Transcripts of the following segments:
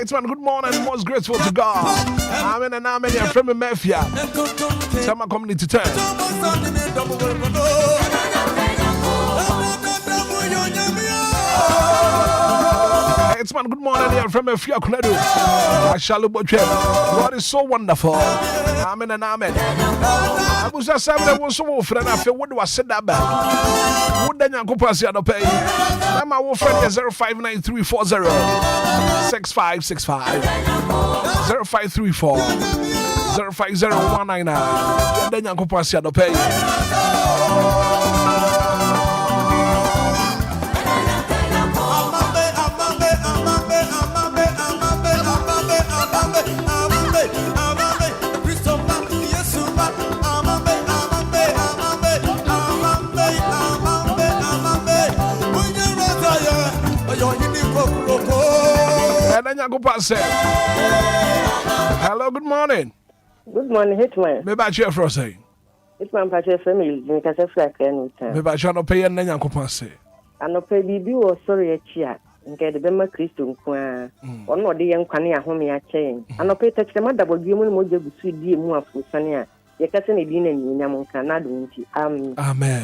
Hitman, good morning. Most grateful to God. Amen and amen. You're from Mafia. Summer community turn. Hitman, good morning. You're from Mafia. I shall look at you. God is so wonderful. Amen and amen. I was just saying there was so friend. I feel what do I say that back? Would then you pass the pay? I'm my friend 059340 6565 0534 050199. Then you pass the pay. Hello, good morning. Good morning, Hitman. Me back here for say. Hitman Pache family, me kasa flag anytime. Me back here no pay na Nyankopon say. Ano pay bibi wo sorry achia. Nke de bema Kristo nko ono de ye nkwane ahome a chen. Ano pay touch them double bi mu mo jegusu die mu afusane a ye kasa na bi na nyam nka na do nti. Amen. Amen.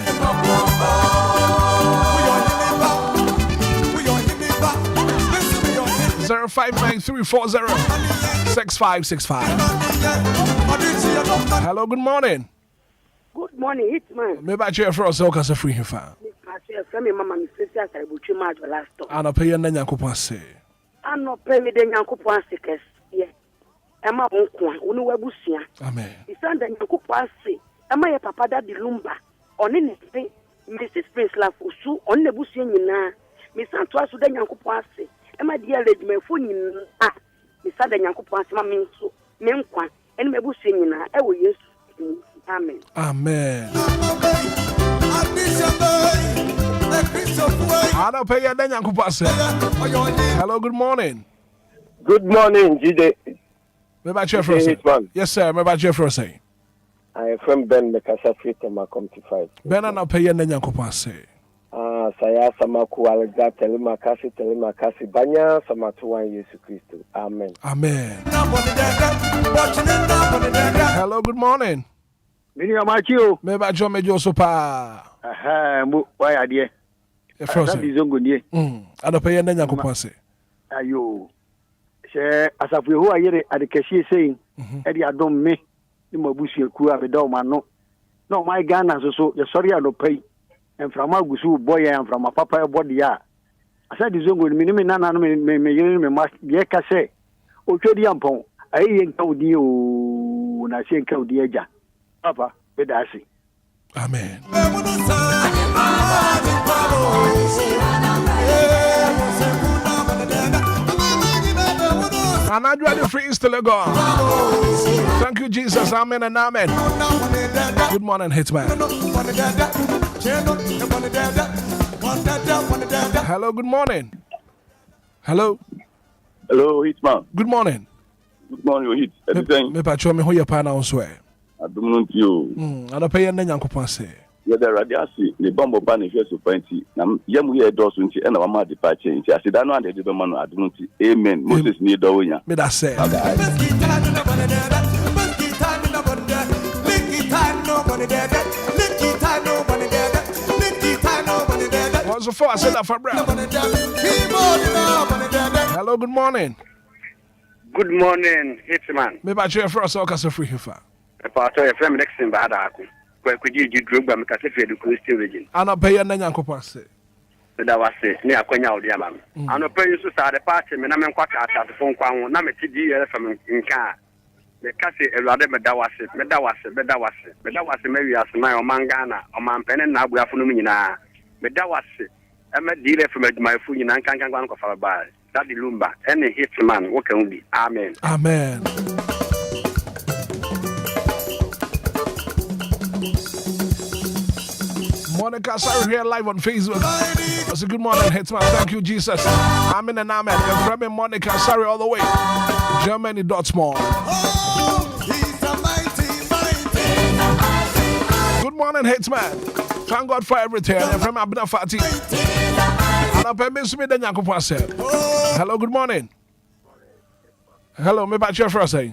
0593406565. Hello, good morning. Good morning, Hitman. Me back here for us, so cause free fan. Me mama me sister say buchi ma do last time. Ano pay na Nyankopon say. Ano pay me de Nyankopon say kes. Ye. E ma wonko a, wonu wabusua. Amen. Isanda Nyankopon say, e ma ye papa da di Lumba. Oni ne se Mrs. Prince la fosu, oni ne busua nyina. Me santo aso da Nyankopon say. Emma dear lady, my phone in Mr. Yankopon, my means so, Menkwan, and Mebusinina, I will use. Amen. Amen. I don't pay a Yankopon. Hello, good morning. Good morning, Jide. Maybe chair for yes, sir. Maybe chair for say. I am from Ben Mekasa Street and Macomty 5. Ben and I'll pay a Yankopon say. Saya samaku Alexander telemakasi banya samatuan Yesu Kristo. Amen. Amen. Hello, good morning. Mini amachio. Me ba jo me jo so pa. Why adie? E froze. Bizongo nie. Adope na Nyankopon se. Ayo. She asafu ho ayere adekehie sei. E di adom me ni mabusu eku abeda o ma no. No my Ghana so ye sorry adopai. And from my gusu boy and from my papa body. I said, this young woman, Nana, me must be a casse. O Chodiampon, I ain't called you, and I say, called the edge. Papa, but I see. Amen. And I do the free still go. Thank you, Jesus. Amen and amen. Good morning, Hitman. Hello, good morning. Hello. Hello, Hitman. Good morning. Good morning, Hit. Me patrol me who your partner on swear. I don't know you. I don't pay any Nyankopon say. Yeah, the radiasi, the bomb of banning first of 20. Yamu here does when she and our mother departure. I said, I know the man. I don't see. Amen. Moses near Doya. Me that say. So far, I said that for Brown. Hello, good morning. Good morning, Hitman. Maybe I share for us all because of free here. A part of your family next in Badaku. Where could you do by Makasafi, the Christian region? I'm not paying Nyanko say. That was it, near Quenya, the Yaman. I'm not paying to start a party, and I'm quite at the phone, Namati DLFM in car. The Cassie, a rather Medawasi, maybe as my Mangana, or Mampen and Nabu Funumina. Medawasi. I'm a dealer from my food in Ankangan of our bar. That the Lumba, any Hitman, what can be? Amen. Amen. Monica, sorry, here live on Facebook. That's a good morning, Hitman. Thank you, Jesus. Amen and amen. You're from Monica, sorry, all the way. Germany, Dortmund. Good morning, Hitman. Thank God for everything. You're from Abna Fati. And I miss me, then Yankopon said. Hello, good morning. Hello, me back here for us. Yeah,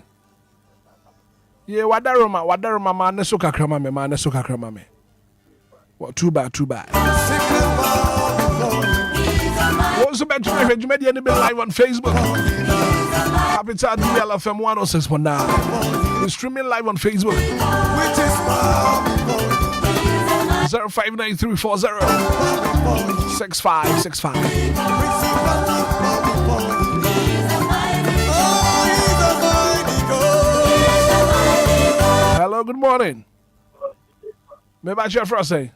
wadaroma, ma ne so kakra ma ne so kakra ma me. What too bad. Also back to my media live on Facebook. Capital DLFM 106.9. We're streaming live on Facebook. 0593406565. Hello, good morning. Maybe I share for us say.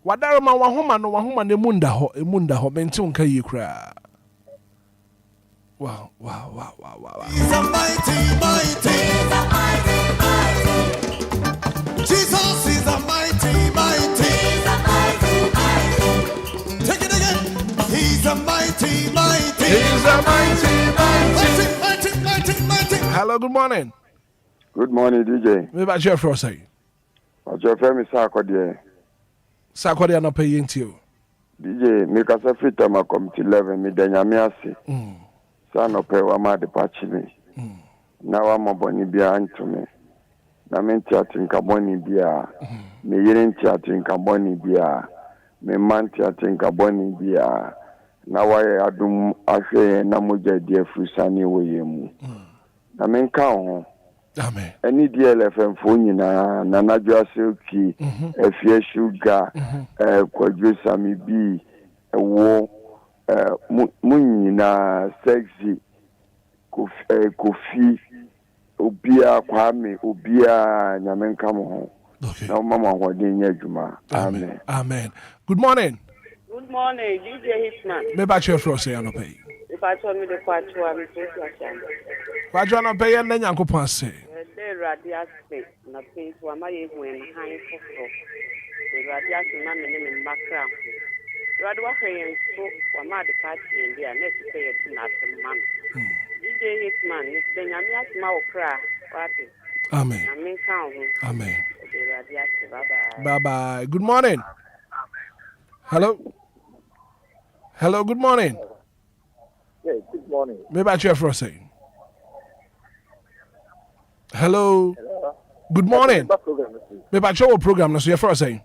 Wadaroma wahoma ne munda ho menti unka yi kra. Wow. He's a mighty. Jesus is a mighty. Take it again. He's a mighty. Hello, good morning. Good morning, DJ. Maybe I share for us say. What's your family Saturday? Saturday no pay into you. DJ, make us a free time I come to 11 me then yamiasi. Son of pay wa ma de patch me. Now I'm a bonny behind to me. Na men chatting kaboni bia. Me yerin chatting kaboni bia. Me man chatting kaboni bia. Now I adum ashe na moja dia frusani wo yemu. Na men ka ho. Amen. Any DLFM phone na Najwa Silky, Efie Sugar, Kwadwo Sami B, wo munyi na sexy Kofi Obia Kwame Obia nyamenka mo ho. Okay. Na mama ho den adwuma. Amen. Good morning. Good morning, DJ Hitman. Me ba che fro say no pay. If I told me the kwachu am so question. Kwachu no pay na Nyankopon say. The radias na pay to am ye hu en han fofo. The radias na me ne makra. Radwa hwen so wa ma de party en dia next pay it na man. DJ Hitman, ni de nyame asma okra. Party. Amen. Amen kan ho. Amen. The radias Bye. Good morning. Hello, good morning. Yeah, good morning. Maybe I share for us say. Hello. Good morning. Maybe I show a program so you for us say.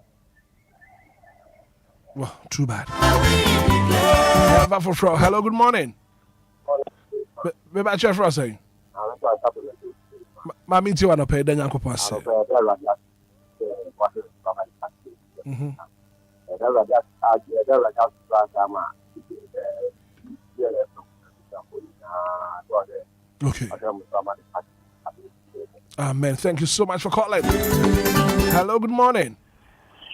Well, too bad. Hello, good morning. Maybe I share for us say. Mami ti wa no pay dan Nyankopon say. Okay. Amen. Thank you so much for calling. Hello, good morning.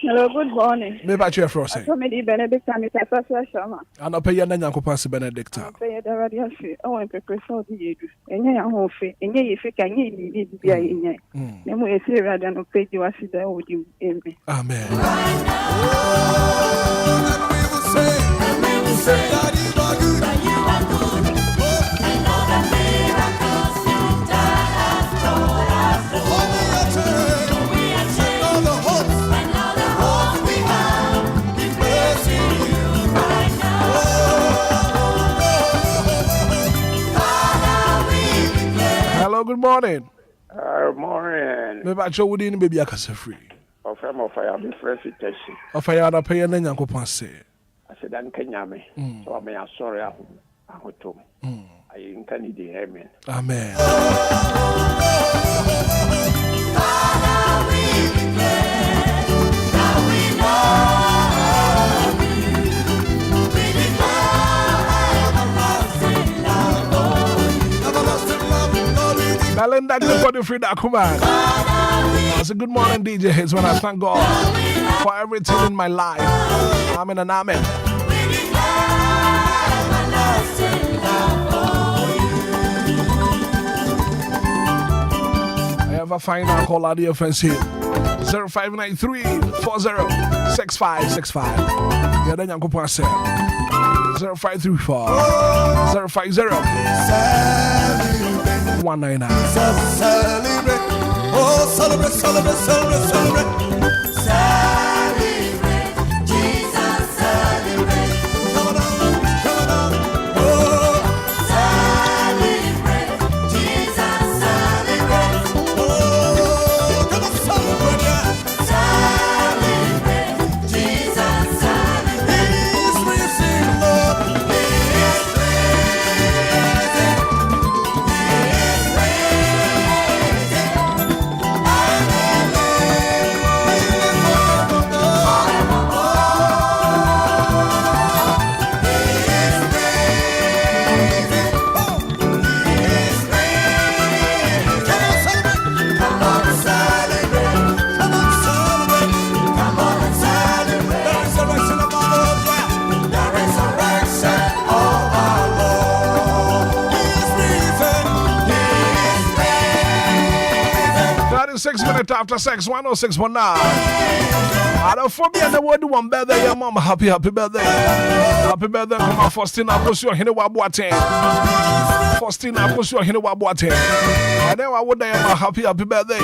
Hello, good morning. Maybe I share for us. So many Benedict and it's a Shama. And I'll pay you Nyankopon Benedict. Pay the radio. Oh, I'm prepared for the year. And you are home, and you think I need to be a year. Then we see rather than pay you as there would you in me. Amen. And we will say that you are good. Hello, good morning. Morning. Maybe I show would in baby akasa free. Of fire be fresh station. Of fire na pay na Nyankopon say. I said dan kanya me. So me sorry ahotom. I can need the amen. Amen. Melinda, good morning, Frida Kuman. I said, good morning, DJ Hits. When I thank God for everything in my life. Amen and amen. I have a final call out the offense here. 0593-406565. Yeah, then Yankopon said 0534-050-199. Celebrate, oh celebrate, celebrate, celebrate, celebrate. Celebrate, Jesus celebrate. Come on, oh. 6 minutes after 6, 106.9. I don't forget the word one birthday, your mom. Happy birthday. Happy birthday, come on, Faustina, push your hinny wabuate. Faustina, push your hinny wabuate. And then I would happy birthday.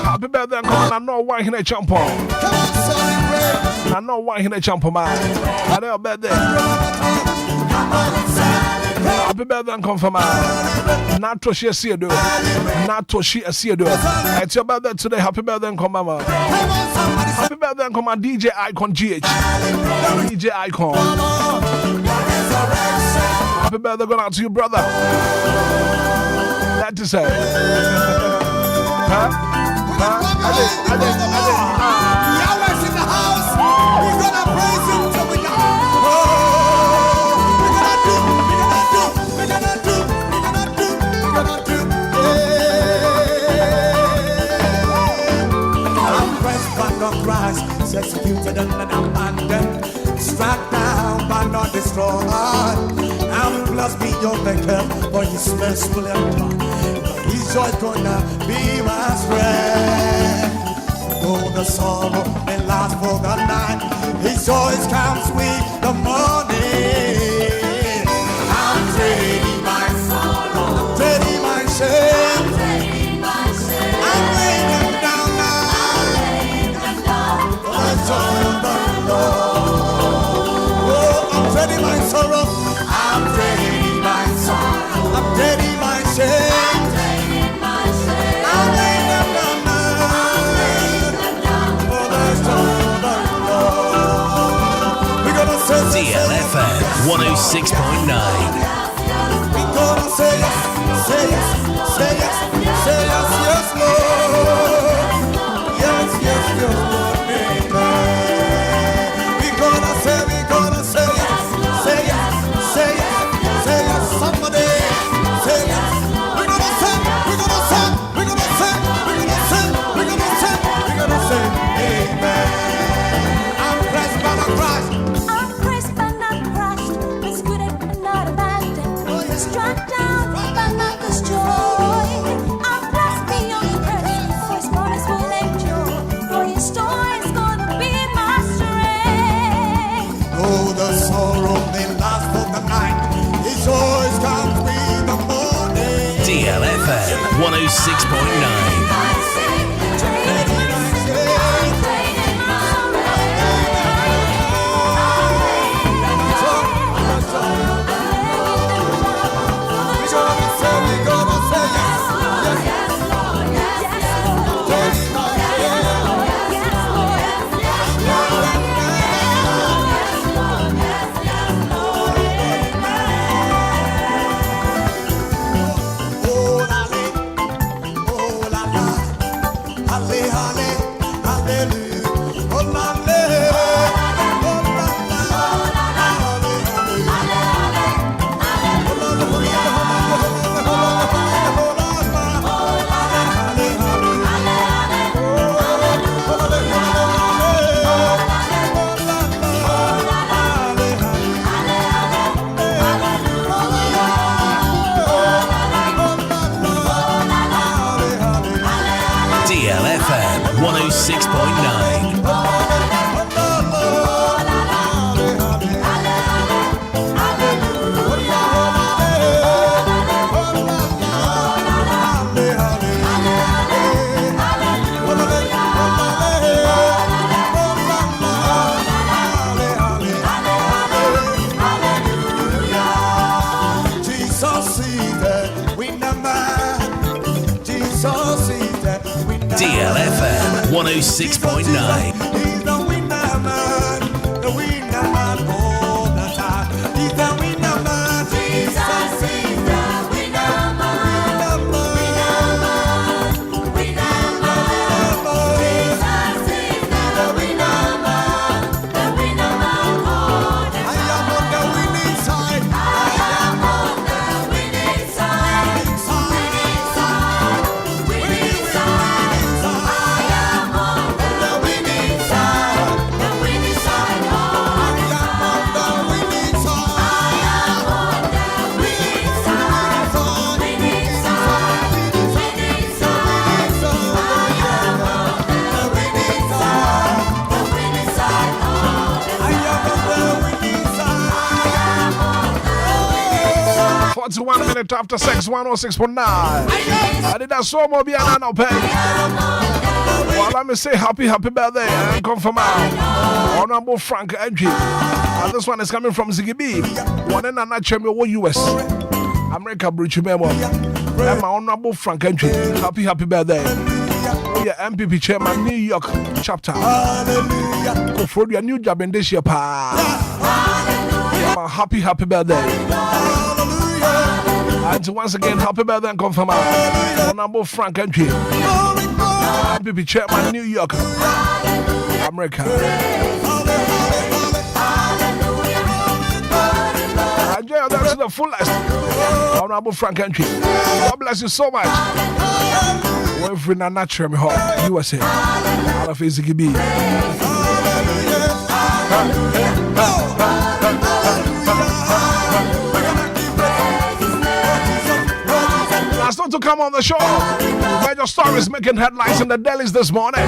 Happy birthday, come on, I know why in a champ on. I know why in a champ on, man. I know birthday. Happy birthday, come from not to share see do. Not to share see do. It's your birthday today. Happy birthday, come mama. Happy birthday, come on, DJ Icon GH. DJ Icon. Happy birthday, going out to you, brother. That is it. Huh? Yahweh's in the house. We're gonna praise him till we die. I'm pressed by no Christ, executed and abandoned, struck down but not destroyed. I'm blessed beyond the curve, for his merciful and his joy gonna be my strength. Though the sorrow may last for the night, his joy comes with the morning. I'm trading my sorrow, I'm trading my shame, I'm laying them down now, for the joy of the Lord. Oh, I'm trading my sorrow, I'm trading my sorrow, I'm trading my shame. DLFM 106.9. We gonna say yes, say yes, say yes, say yes, yes, Lord. Yes, yes, yes, Lord. Amen. We gonna say yes, say yes, say yes, say yes, somebody. Say yes. We're gonna say, we're gonna say, we're gonna say, we're gonna say, we're gonna say, we're gonna say, amen. I'm blessed by the Christ. Struck down, but not destroyed. I'm blessed beyond the curse, for his promise will endure. For his story is gonna be my strength. Oh, the sorrow may last for the night, his joy comes with the morning. DLFM 106.9. DLFM 106.9. DLFM 106.9. He's the winner man all the time. He's the winner man. Jesus is the winner man. Winner man. Winner man. Jesus is the winner man. The winner man all the time. I am on the winning side. I am on the winning side. Winning side. Winning side. I am on the winning side. 21 minutes after 6, 106.9. Anidaso Wɔhɔ no pay. Well, let me say happy birthday and confirm out. Honorable Frank Edgy. And this one is coming from Ziggy B. One in another chamber US. America Bridge Memo. And my honorable Frank Edgy. Happy birthday. We are MPP chairman, New York chapter. For your new job in this year, pa. Happy birthday. And once again, happy birthday and confirm out. Honorable Frank Edgy. MPP chairman, New York, America. Enjoy that to the fullest. Honorable Frank Entry. God bless you so much. Every natural USA. All of Ziggy B. Last one to come on the show. Major stories making headlines in the dailies this morning.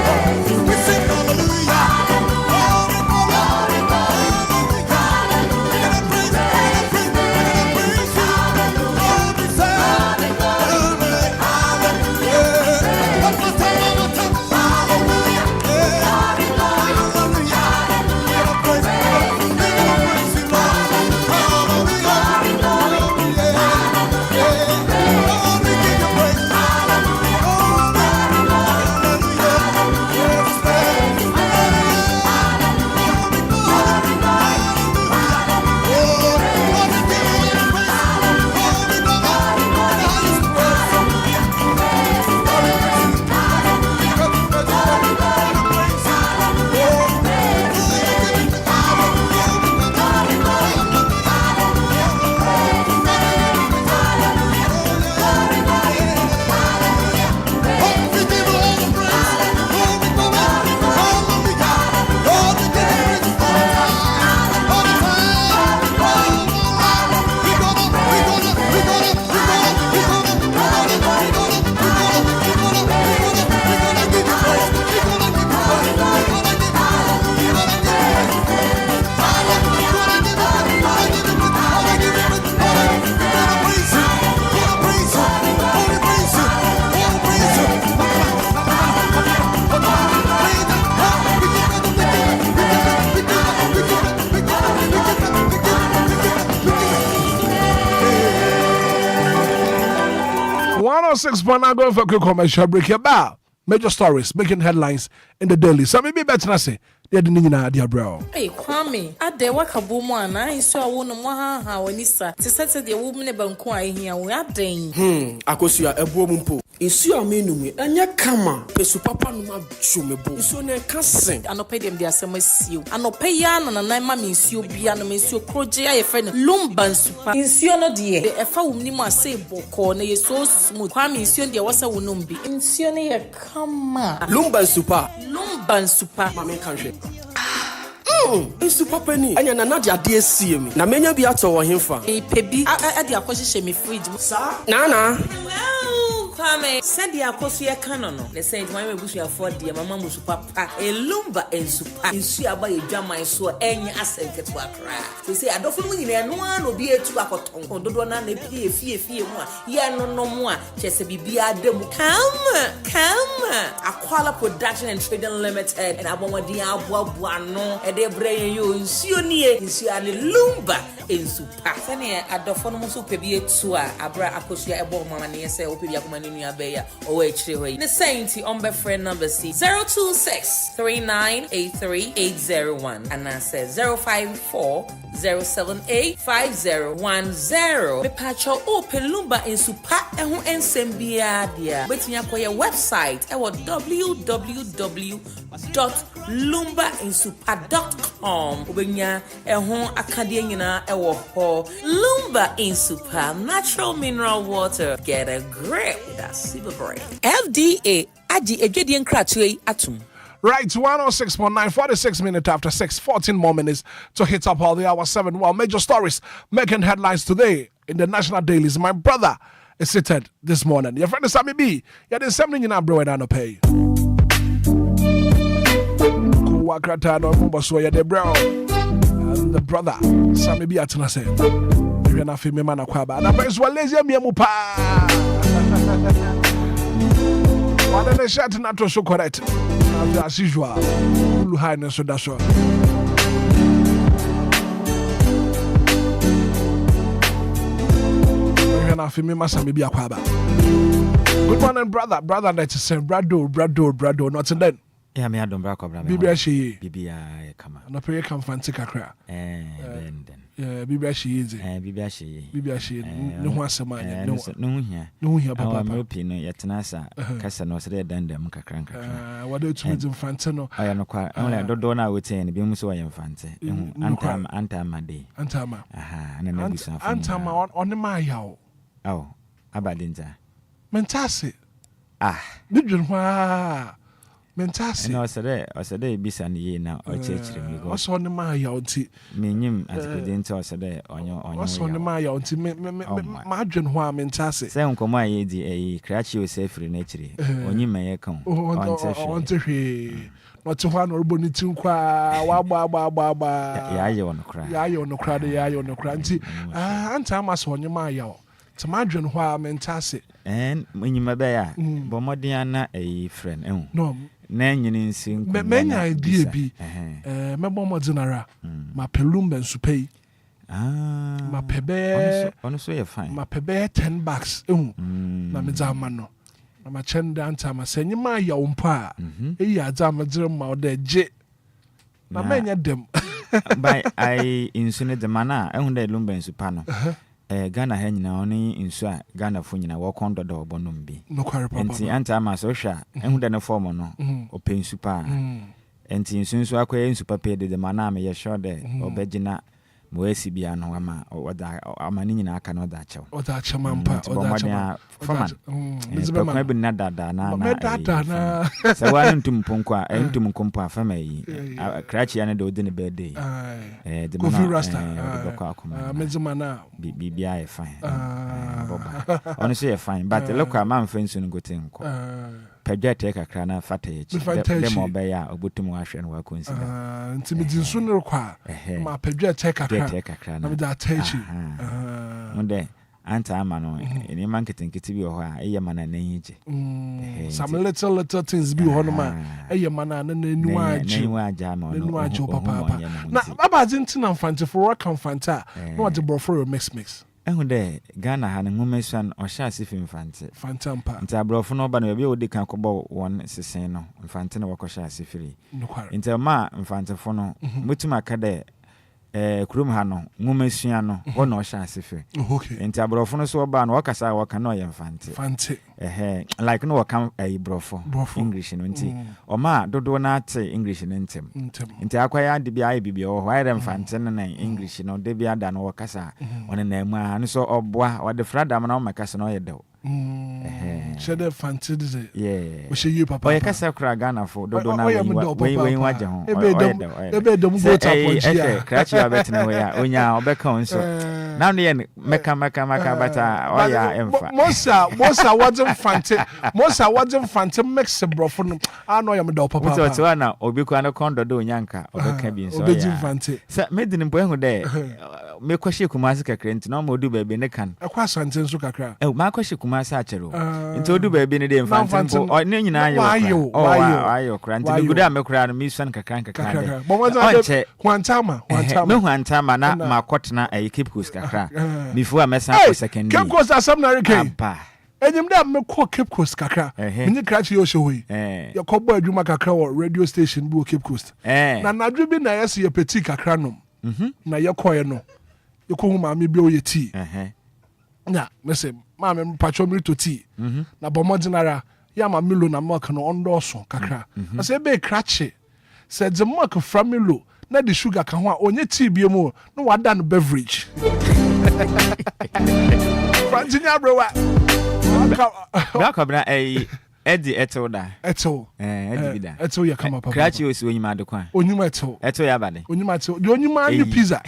Now going for a quick commercial break here. Bow. Major stories making headlines in the daily. So maybe better not say. Hey, Kwame, at the Wakabuman, I saw one of Maha, when he said, to set the woman about quiet here, we are dang. Akosia, a woman. Issue a menu, and ya come, Pesu Papa no chumebo. So ne cassing, and no pay them their summer seal. And no pay yan and a nine mammy, Sue Biano, Monsieur Proje, a friend, Lumba super. In Siona dear, if I will nima say Boko, ne so smooth. Kwame, Sion, there was a wunumbi. In Siona, come, Lumba super. Lumba super, mammy country. Super penny, and you're not your dear see me. Now, many of you are to him for a pebi at the acquisition me fridge, sir. Nana. Kwame, said the Akosia canon. They said, why we wish you afford dear Mamma Papa, a lumba and super. In Sia by a jam, I saw any asset to a cry. They say, I don't feel no one will be a two accoton, or don't want to pay a fee more. Yeah, no more. Just a BBA demo. Come. Aquala Production and Trading Limited, and I want the Abuano, and they bring you in Sionia, in Siani Lumba in super. Sania, I don't follow Musu be a tour. Abra Akosia, a bomb, and say, Opia. Or actually, the same on my friend number C 026-3983-801 and I said 054-078-5010. Me pacho open Lumba in super and who ensembia dia. Waiting up for your website at www.lumbainsuper.com. Ubenya ehon akadenya ewo ho Lumba in super natural mineral water. Get a grip. That's super brain. FDA Aji Ejedian Kratue Atum. Right, 106.9, 46 minutes after 6, 14 more minutes to hit up all the hour 7. Well, major stories making headlines today in the national dailies. My brother is seated this morning. Your friend is Sammy B. Yeah, there's something in our bro and pay. And the brother, Sammy B. Atunase. hwe na fe me ma na kwa ba na pes lazy amiamu pa wana ne shirt na to so correct as usual ulu high na so da so hwe na fe me ma sa me bi akwa ba. Good morning, brother. That is brado. Not then. Yeah, me adom bra kobra me. Bibia she. Bibia kama. Na pray come fancy kakra. Then. Yeah, bibia she is. Bibia she. No ho asema anya. No here papa. Me opi no yetena sa kasa no se dandam kakra. What do you infante no? Aya no kwa. Only dodo na wote ni bi mu so wa infante. Antama dey. Antama. Aha, na busa. Antama on ma yawo. Oh, abadinza. Mentase. Bidwen hwa. Mentase. No, osede bisa ni ye na ochechire mi go. Oso ne ma ya onti. Menyim atikode nti osede onyo. Oso ne ma ya onti ma dwen hwa mentase. Se nkomo aye di krachi osefiri na chire. Onyim ye kan. Onte hwe. No to hwa no robo ni tinkwa wa ba. Ya ye onokra. Ya ye onokra nti anta amaso onye ma ya o. Tamadwen hwa mentase. Menyima be ya. Bomodin na friend no. Na nyini nsi nko. Menya idea bi. Mebo modinara. Ma pelumba nsupei. Ma pebe. Ono so ye fine. Ma pebe $10. Na medzama no. Na ma chenda anta ma senyima ya umpa. Ya za ma dire ma oda je. Na menya dem. By insune de mana ehunde lumba nsupa no. Ghana ha nyina oni nsu a Ghana fo nyina wo kondo do obonom bi. No kware papa. Enti anta ma so hwa ehunde ne form no opensu pa. Enti nsu akoye nsu papa de mana me ye sure de obegina mo esi bia no ama oda amani nyina aka no da chew. Oda chema mpa, oda chema. Faman. Kwa bi na dada na. Me dada na. Se wa ntum ponkwa, ntum kompa fama yi. Krachi ya ne do de ne birthday. De Kofi Rasta. Mezuma na bibia e fine. Boba. Honestly e fine, but look at man friends no gote nko. Pedja take akra na fata ye chi. Dem obeya obutum wa hwe no wa consider. Nti me dinsu no kwa. Ma pedja take akra. Na me da tachi. Onde anta ama no eni marketing bi ho a eye mana na yije. Some little things bi ho no ma eye mana na nanu aja ma no aja papa. Na baba zintina mfante for work mfante na what the brofo mix. Ehunde Ghana ha ne ngumesuan o sha asifi mfante. Fantampa. Nta brofo no ba na bi odi kan kobo won sesen no mfante na wakosha asifiri. Nta ma mfante fo no mutuma kade kurum ha no ngumesuan no wo na o sha asifiri. Okay. Nta brofo no so ba na wakasa wakana o ye mfante. Fante. Like no wakam brofo English no nti o ma dodo na ate English no ntem. Nti akwaya de bia bibia o hwaire mfante na English no de bia da no wakasa one na mu a no so obwa o de frada ma na o makasa no ye dew. Shede fancy de. Yeah. We should you papa. O ye kasa kura Ghana fo dodo na we waje ho. Ebe dem go ta ponjia. Krachi abetena we ya onya obeka onso. Now ne meka bata o ya emfa. Mosa wasn't fancy mix brofo no. I know yam do papa. So na obi kwa na kondo do nyanka obeka bi nso ya. Obeji fancy. Sa medin mpo ehu de me kwahye kumase kakra nti na o modu ba bi ne kan. Ekwa sante nso kakra. Ma kwahye kumase a chero. Nti odu ba bi ne de mfanti mpo ne nyina ayo. Ayo kra nti gudu a me kra no mi suan kakra. Bonza Kwantama. Me Kwantama na makotena Cape Coast kakra. Before mesan for second. Cape Coast asam na reke. Enyim da me call Cape Coast kakra. Menye krachi yo showi. Ye kobo adwuma kakra wo radio station bi o Cape Coast. Na nadwe bi na yesi ye petit kakra nom. Na ye koye no. Ye ko hu ma me bi o ye tea. Na me say ma me pacho mi to tea. Na bomo dinara ya ma milo na milk no ondo so kakra. Na say be krachi. Say the milk from milo. Na the sugar kan ho a onye tea bi mu no wada no beverage. Frantinia brewa. Gakobra Eddie Etoda. Eto. Eddie bida. Eto ya kama papa. Krachi osi onyima de kwa. Onyima eto. Eto ya bade. Onyima eto. De onyima ni pizza.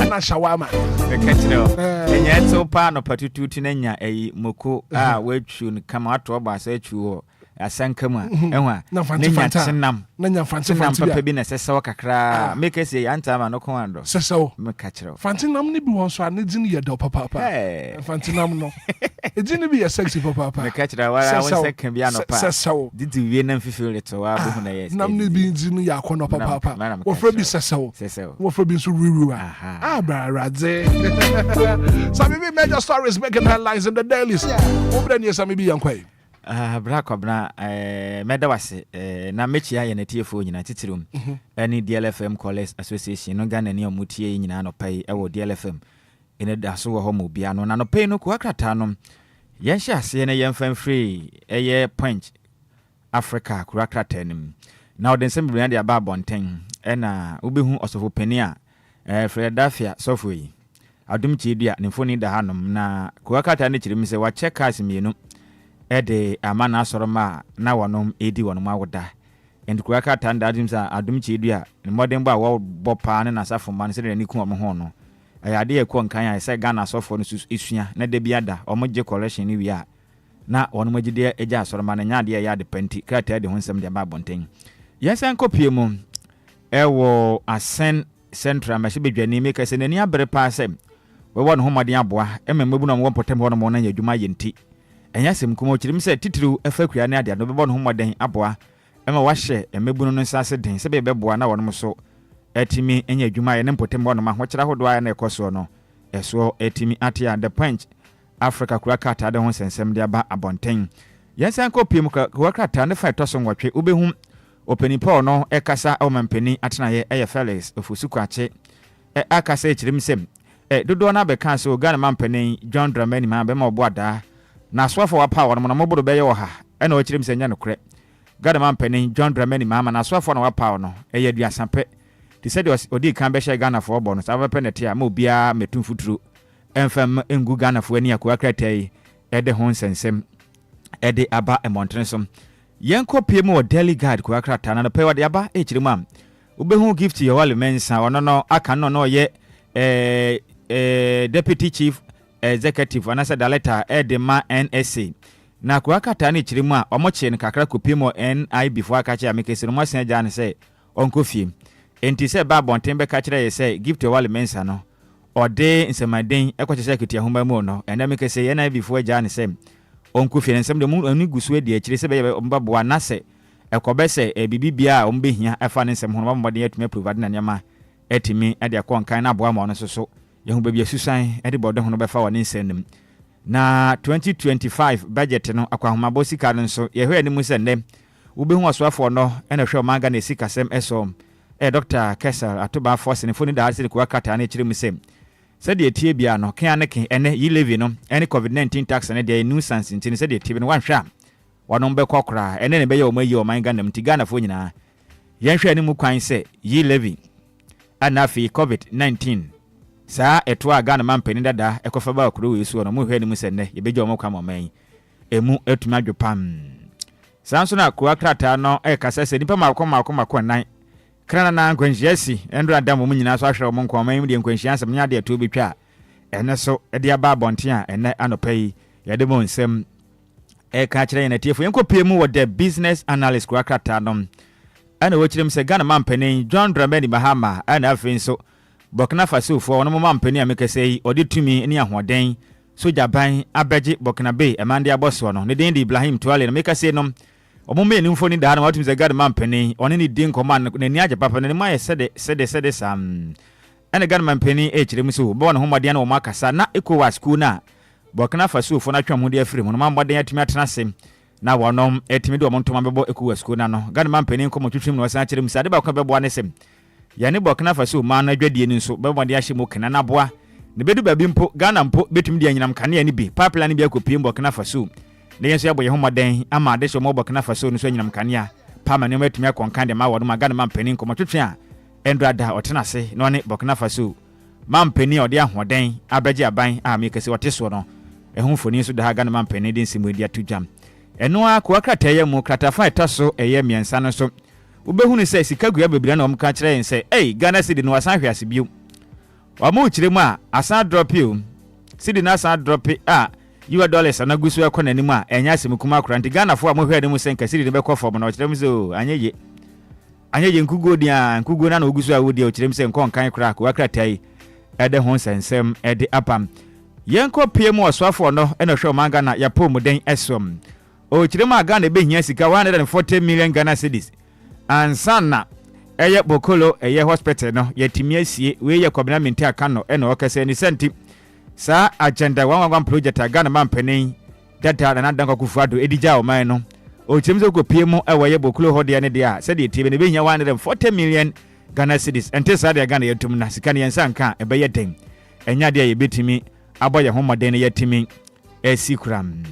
Ana shawarma. Beketiro. Enya eto pa no patutu tinanya moko a watchu kama ato ba so atwu ho. asankama enwa na nya fantinam papa bi na sesaw kakra make say antama no kon ando sesaw me ka kire fantinam ni bi won so ane din ye do papa fantinam no edin bi ye sexy papa me ka kire wara won second bi anopa sesaw didi wie na mfifil leto wa bo na yes nam ni bi din ya kono papa wo fra bi sesaw wo fra bi so ruru bra radze some be major stories making headlines in the dailies over the some be yankwai Black Obna, Medawase, na mechia ya netiefo nyina titirum. Any DLFM Callers Association, no Ghanaian mutie nyina no pay ewo DLFM. Anidaso Wɔhɔ Obia no na no pay no kuakratanom. Yensha ase na yemfam free Punch Africa kuakratanim. Now den sem bia de aba bonten na obehu osofo pani a Philadelphia sofoi. Adum chidua ne foni da hanom na kuakrata ne chirim se wa check as mienu. Ede amana asoroma na wonom edi wonom awoda endukura ka tanda adimsa adum chidua ne modern ba wo bopa ne nasafo man se de ni ku omo ho no ayade ekwo nkan ya se Ghana asofo no isua na de biada omoje collection ni wi a na wonom agide eja asoroma na nyaade ya de penti krata de honsem de ba bonten yesen kopie mu ewo asen central mashi bedwani make se nani abere pa se we won ho modern aboa ememmebu no mo potem ho no mo na yadwuma yenti enya sem kuma okirim se titiru efakua ne ade no bebo no homoden aboa ema wahye emebunu no nsase den se bebeboa na wonom so etimi enya adwuma ye ne mpotem no ma ho kira hodo aya na ekoso no eso etimi atia the Punch Africa kurakata de ho sensem de aba abonten yensan ko piem kurakata ne fa toso nwotwe obehum openipo no ekasa o mampeni atena ye eye Felix ofusukuache akasa ekirim sem dodo na beka so Ghana mampeni John Dramani ma be ma oboada na swafo wa power no mobodo be ye wo ha e na okirim se nya no kre Ghana mampeni John Dramani ma na swafo no wa power no eye aduasampe ti said odi kan be she Ghana for bo no sa penete a ma obia metum futuru enfam engu Ghana for ani akwa kratai e de ho nsensem e de aba emontresom yenko piem o daily guide kwa krata na pe wa de aba e kirim am obehu gift ye wale mensa ono no aka no ye deputy chief executive anasa director edema NSA na kuakata ni chirimu a omoche ni kakra kopimo NI before akache amekese no masen ja ne se onkofie enti se ba bontembe ka kire ye se gift wale mensa no ode nsemaden ekwache se ketia homa mu no enda mekese ye na before ja ne se onkofie nsem de mu ani gusu edi akire se be mbaboa na se ekobese bibibia ombehia efa ne nsem hono mabode yatumi provide na nyama etimi ade akonkan na boa ma no soso yehu baby asusan ede bodo hono befa woni nsendem na 2025 budget no akwahoma bosika no so yehwe ani mu sende ubehu aswafo no ena hwe manga na sika sem eso Dr. Kessel atoba force ne foni da hase ko akata na kire mu sem sede etie bia no kan ne ken ene yi levi no ene covid-19 tax ne de nuisance ntini sede etie no wanhwa wono be kokora ene ne be ye o mayi o manga nam tigana fo nyina yenhwe ani mu kwan se yi levi anafi covid-19 saa eto a Ghana mampeni dada ekofa ba akuro we su no mu hwe ni mu senne ye beje omo kwa moman emu etuma dwopam sanso na akura krata no kasa se nipa makoma nan krana na nkwanhiasi endro adam mu nyina so ahwe omo nkwaman mu de nkwanhiasem nya de eto betwa ene so de aba abonten a ene anopai ye de mo nsem ka kire na tiefo yenkopie mu wo the business analyst kura krata no ana wo kirem se Ghana mampeni John Dramani Mahama ana afin so Burkina Faso for ono mampeni amekese odi tumi ni ahoden soja ban abeje Burkina Bay emande aboso no ne den di Ibrahim Tuale no mekase no omume ni mfoni da na watum ze Ghana mampeni oni ni din command na ni aje papa ne ma sede sam ene Ghana mampeni kirem so bo no homode na o makasa na ECOWAS school na Burkina Faso for na twam de afiri no mamode atumi atena sem na wonom etimi de omontoma bebo ECOWAS school na no Ghana mampeni nkomo twitwim no wasan kirem sa de ba kwa bebo ne sem yani Burkina Faso ma na dwadie ni nso bebo de ahye mo kana na boa ne bedu babi mpo Ghana mpo betumi de anyinam kane ni bi pipeline bi akopie Burkina Faso ne yenso yabo ye homoden ama de so mo Burkina Faso no so anyinam kane a pama ne metumi akonkan de ma wodo ma Ghana mampeni nkomo twetwe a endrada otena se no ne Burkina Faso mampeni ode ahoden abeje aban a mekese woteso no ehun foni so da Ghana mampeni de nsimu dia tujam eno a ko akrata ye mu kratafa etaso eye miensa no so ubehunu se sika gua bebira na omka kire nse Ghana cedi no asan hwe asebio wa mu kire mu a asan drop you cedi na asan drop a $US na gusu e kɔ nanim a enya asem kuma akora nti Ghana fo a mo hwɛ ne mu sen kasiri ne bɛkɔ fam na ɔkyerɛ m sɛ anyeye nkugo dia nkugo na ogusu a wodi ɔkyerɛ m sɛ nkɔ nkan kora ko akratai ɛde ho sensɛm ɛde apam yɛnkɔ pie mu ɔsoafo no ɛna hwɛ ɔman Ghana yɛpɔ mu den ɛsom ɔkyerɛ mu a Ghana behia sika 140 million Ghana cedis ansana ɛyɛ bokolo ɛyɛ hospital no yɛtimi asie we yɛ kɔbena minti aka no ɛna ɔkɛsɛ ni senti saa agenda 111 project a Ghana mampanin data na nadanko kufuado edija ɔman no ɔkyerɛ mu sɛ kɔpie mu ɛwɔ yɛ bokolo hɔ deɛ ne deɛ a sɛdeɛ tie ne behia 140 million Ghana cedis ɛnte saa deɛ Ghana yɛtum na sika ne yɛnsa nka ɛbɛyɛ den ɛnya deɛ yɛbɛtimi abɔ yɛ homɔden ne yɛtimi ɛsi kuram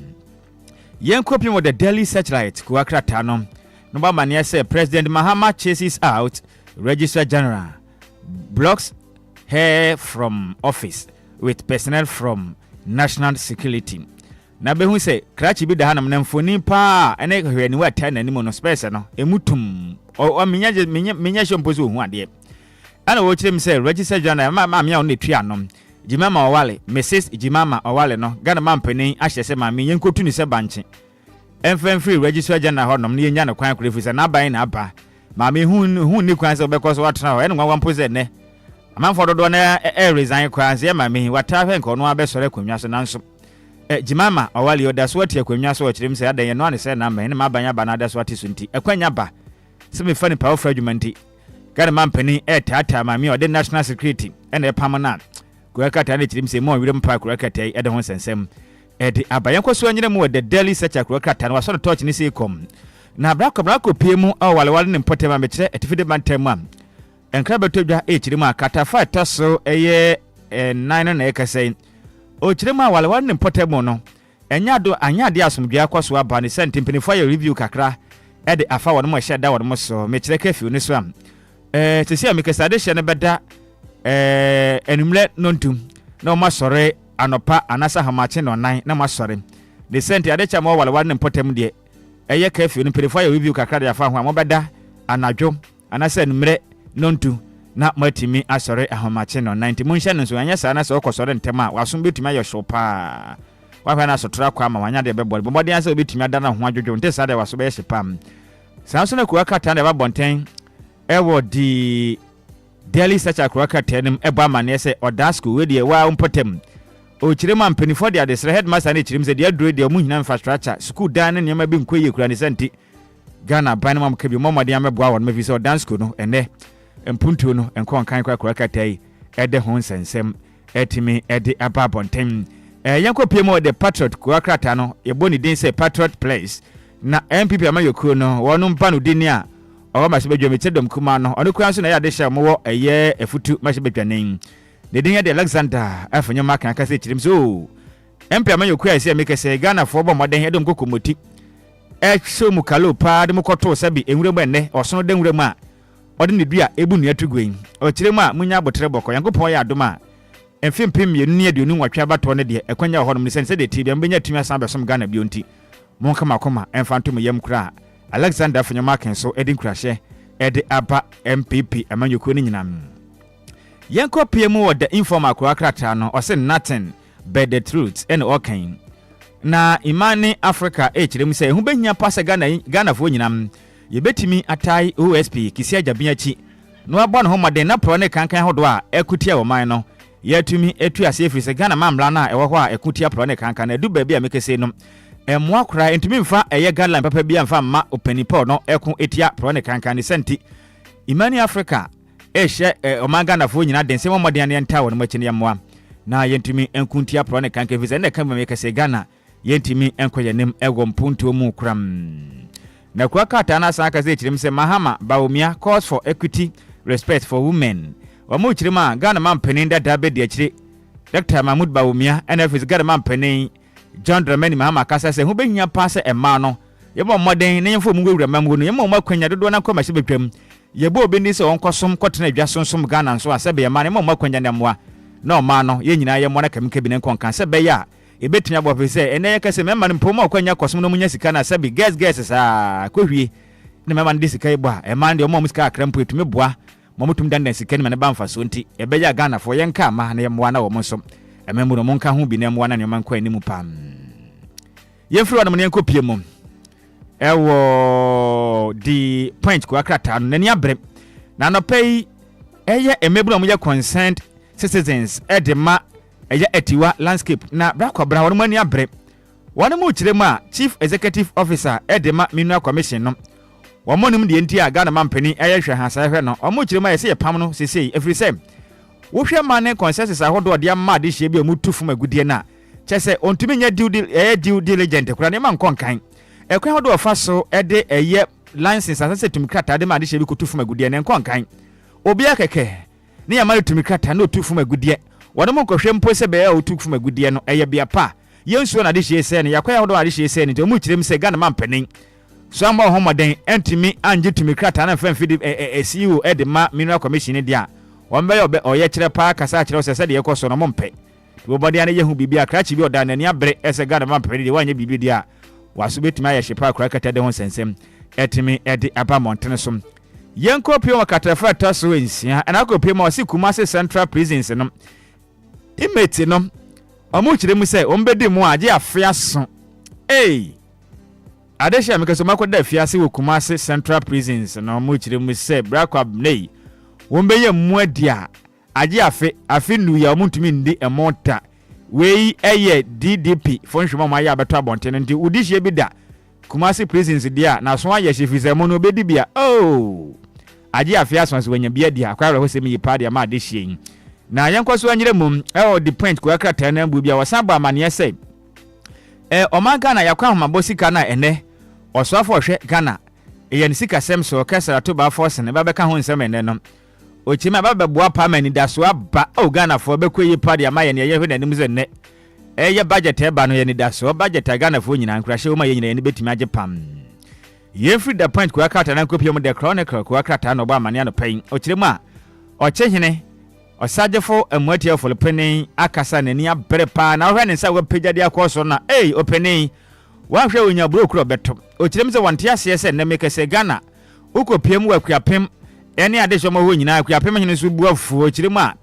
yɛnkɔpie mu the Daily Searchlight ko akrata no no ba mane say President Mahama chases out Registrar General, blocks her from office with personnel from National Security. Na be hu say krachi bi da hanam na mfoni pa ene hwani wa ta na nimo no space no emutum o menya shompozo hu ade ana wo kyerem say Registrar General ma me a no tua no Jimama Owale Mrs Jimama Owale no Ghana mampanin ahye se ma me yenkotu ni se banche free Registrar General honom ne yenya no kwan korefisa na ban na aba ma me hu ni kwan se obekọ so watena ho ene nwa wampoze ne amanfo dodo na resign kwan se ma me wata hwe nko no abesore kwanwa so nanso Jimama Owale oda so watia kwanwa so okirem se adan ye no ane se na ma ene ma ban aba na ada so ati so nti ekwanya ba se me fa ni power fragment Ghana mampanin tata ma me ode National Security ene epamana kurakata ne kirim se mo wirem pa kurakata ede ho sensem ede abayan kwaso anyere mu the Daily Searcher kurakata na waso torch ni se kom na brako pie mu awalewale ne mpotema me kire etifide bantam am enkra betodwa kirim akata fa taso eye 9 na ekase o kirim awalewale ne mpotema no enyado anyade asomdua kwaso aba ne sentimpinifo ya review kakra ede afa wono mo hye da wono mo so me kire kafi oni so am tesi amikasade hye ne beda enumle nontum na masore anopa anasa hamache no nan na masore the senti adecha mo wale ne potem de eye kafi no perifo ya review kakra de afa ho amobeda anadwo anasa enumre nontu na matimi asore ahamache no 90 munhye no so anya sa na so okosore ntema wasom betumi ayo shopa wa na so tra kwa ma wanya de bebole bomode asa betumi ada na ho adwodwo nte sa de waso be hyepam sa so na kuwa kata de ba bonten ewo di Daily Searcher kuwaka tenem eba mane se odasko we de wa umpotem o kirema mpanifo de adesre headmaster ne kirim se de adure de mu hina infrastructure school dan ne nyama bi nkoye kura ne senti Ghana ban mam kabi momode ameboa won mafi se odasko no ene mpuntu no enkon kan kwa kuwaka tai ede ho nsensem etimi ede aba bonten yanko piem de Patriot kuwaka ta no yeboni din se Patriot Place na MPP amayokuo no wonu mpa no din a owa masebe me chedom kuma no onu kwan so na ya de hye mo eye efutu masebe twanen de din ya de Alexander afanyo maka aka se chirim so empia man yoku ase make se Ghana fo bo moden edom kokomoti so mu kalo pa de mukoto sabi enwure mu enne osono de nwure mu a ode ne dua ebu ne atugwen o chirem a munya abotre boko yankopon ya adoma emfimpim mienu ne aduonu nwatwa bato ne de ekwanya ho no ne se de tibia mbenya tumi asan besom Ghana bionti monka makoma emfantom yam kra Alexander Fanyamaken so edin krashe edi aba MPP amanyoku ni nyinam yenko piemu wo the informal kwakrakta no ose nothing but the truth and okay na imani Africa kirem se hu behia pase Ghana fo nyinam yebetimi atai OSP kisi ajabiachi no abo no homaden na pro ne kankan hodo a ekutia wo man no yatumi etu ase efiri se Ghana mamla na ewo ho a ekutia pro ne kankan na edu ba bia mekese no emwa kura entumi mfa eye guideline papa bia mfa ma openipo no eko etia pro ne kankan ne senti imani Africa ehye omanga na fo nyina dense momode ne enta won machi ne yamwa na yentumi enkuntia pro ne kankan visa ne kan me kase Ghana yentumi enkoyenem ego mpuntu mu kuram na kwa kata na san kase chirim se Mahama Baumia calls for equity respect for women wa mu chirim a Ghana mampanin da dabe de achire Dr. Mahmoud Baumia NFS Ghana mampanin John Dramani Mahama kasa se hu behia passe ema no yebo moden ne yemfo mu wura mamu no yemo makwanya dodo na kwa mahye betwam yebo obeni se wonkosom kotena adwa sonsom Ghana nso asebe yema ne mo makwanya ne moa na oma no ye nyina yemo na kamke bi ne konkan se be ya ebetumi abo se ene ye kase mema ne mpoma kwanya kosom no munya sika na sabi guess sa kohwie ne mema ne sika ibo a ema ne omo musika akrampo etumi boa momutum dandan sika ne ba mfa so nti ebeya Ghana fo yenka ma na yemo na wo monso ememu no monka ho bi ne mo na ne man kwa animu pam Yɛmfiri wa no ne nkɔ pie mu ɛwɔ the point ko akrata no n'ani abrɛ na nɔpɛ ɛyɛ emebula mo yɛ concerned citizens ɛdema ɛyɛ etiwa landscape na brakɔbra wɔn mo ani abrɛ wɔn mo kyerɛ mu a chief executive officer ɛdema mineral commission no wɔn mo nim deɛ nti a Ghana mampani ɛyɛ hwɛ ha saa hwɛ no wɔn mo kyerɛ mu a yɛsɛ yɛ pam no sesei ɛfiri sɛ wohwɛ ma ne consensus ahodoɔ de ama de hyɛ bi a mu tu fom agudie na kyɛ sɛ ontumi nya due diligent kora ne ma nkɔ nkan ɛkwan ahodoɔ fa so ɛde ɛyɛ license asase tumi krata de ma de hyɛ bi kutu fom agudie ne nkɔ nkan Obia kɛkɛ ne yɛ ma tumi krata na otu fom agudie wɔn mo nkɔhwɛ mpo sɛ bɛyɛ otu fom agudie no ɛyɛ bia pa yɛnsuo na de hyɛ sɛ ne yakwan ahodoɔ na de hyɛ sɛ ne nti ɔmo kyerɛ mu sɛ Ghana mampanin so amba homoden entimi anje tumi krata na mfa mfidi CEO ɛde ma mineral commission ne dia wɔn bɛyɛ ɔyɛ kyerɛ pa kasa kyerɛ sɛ de yɛkɔ so no mompɛ wɔbɔde ane yɛhu bibi akrachi bi ɔda n'ani abrɛ ɛsɛ Ghana mampanin de wanyɛ bibi dia waso betumi ayɛ hye pa akora kata de ho sensɛm ɛtimi ɛde aba montene so yɛnkɔ pie wɔ katrafa ta so nsia ɛna akɔ pie ma ɔsi Kumasi Central Prisons no inmate no ɔmo kyerɛ mu sɛ ɔmbɛdi mu agye afia so adehia mekaso makoda afiase wɔ Kumasi Central Prisons no ɔmo kyerɛ mu sɛ brakwab nei wɔmbɛyɛ mu adi a agye afe nu ya ɔmo ntumi ndi ɛmɔta wei ɛyɛ DDP fonhwema ma ya beto abɔnten nti udihye bi da Kumasi Prisons dia na so ayɛ hyefisɛ mo no obedi bia agye afia so wanya bia dia akwa ho sɛ mi yipa dia ma adehie na yɛnkɔ so anyere mum ɛwɔ the point ko akrata na mbu bia wɔsan ba amane sɛ ɔman Ghana yakwa homabɔ sika na ɛnɛ ɔsoafo hwɛ Ghana ɛyɛ ne sika sɛm so kɛsra to ba force ne ba bɛka ho nsɛm ɛnɛ no ochima ba bɛboa pa ma Anidaso aba Ghana fo bɛkɔ yipa dia ma yɛ ne yɛ hwɛ nanim sɛ nnɛ ɛyɛ budget ɛba no yɛ Anidaso budget Ghana fo nyina nkrahye wo ma yɛ nyina yɛ ne betimi agye pam yɛmfiri the point ko akrata na nkɔpie mu the chronicle ko akrata na ɔba amane no pɛn ɔkyerɛ mu a ɔkyɛ hene ɔsagefo amuatia folopeni akasa n'ani abere pa na ɔhwɛ ne nsa wapagya de akɔ so na openi wahwɛ onya bro kuro beto ɔkyerɛ mu sɛ wɔnte aseɛ sɛ nnɛ mekɛsɛ Ghana ukɔpie mu akuapem ɛne adehye ɔma hɔ nyinaa akuapem hene so bu afuo ɔkyerɛ mu a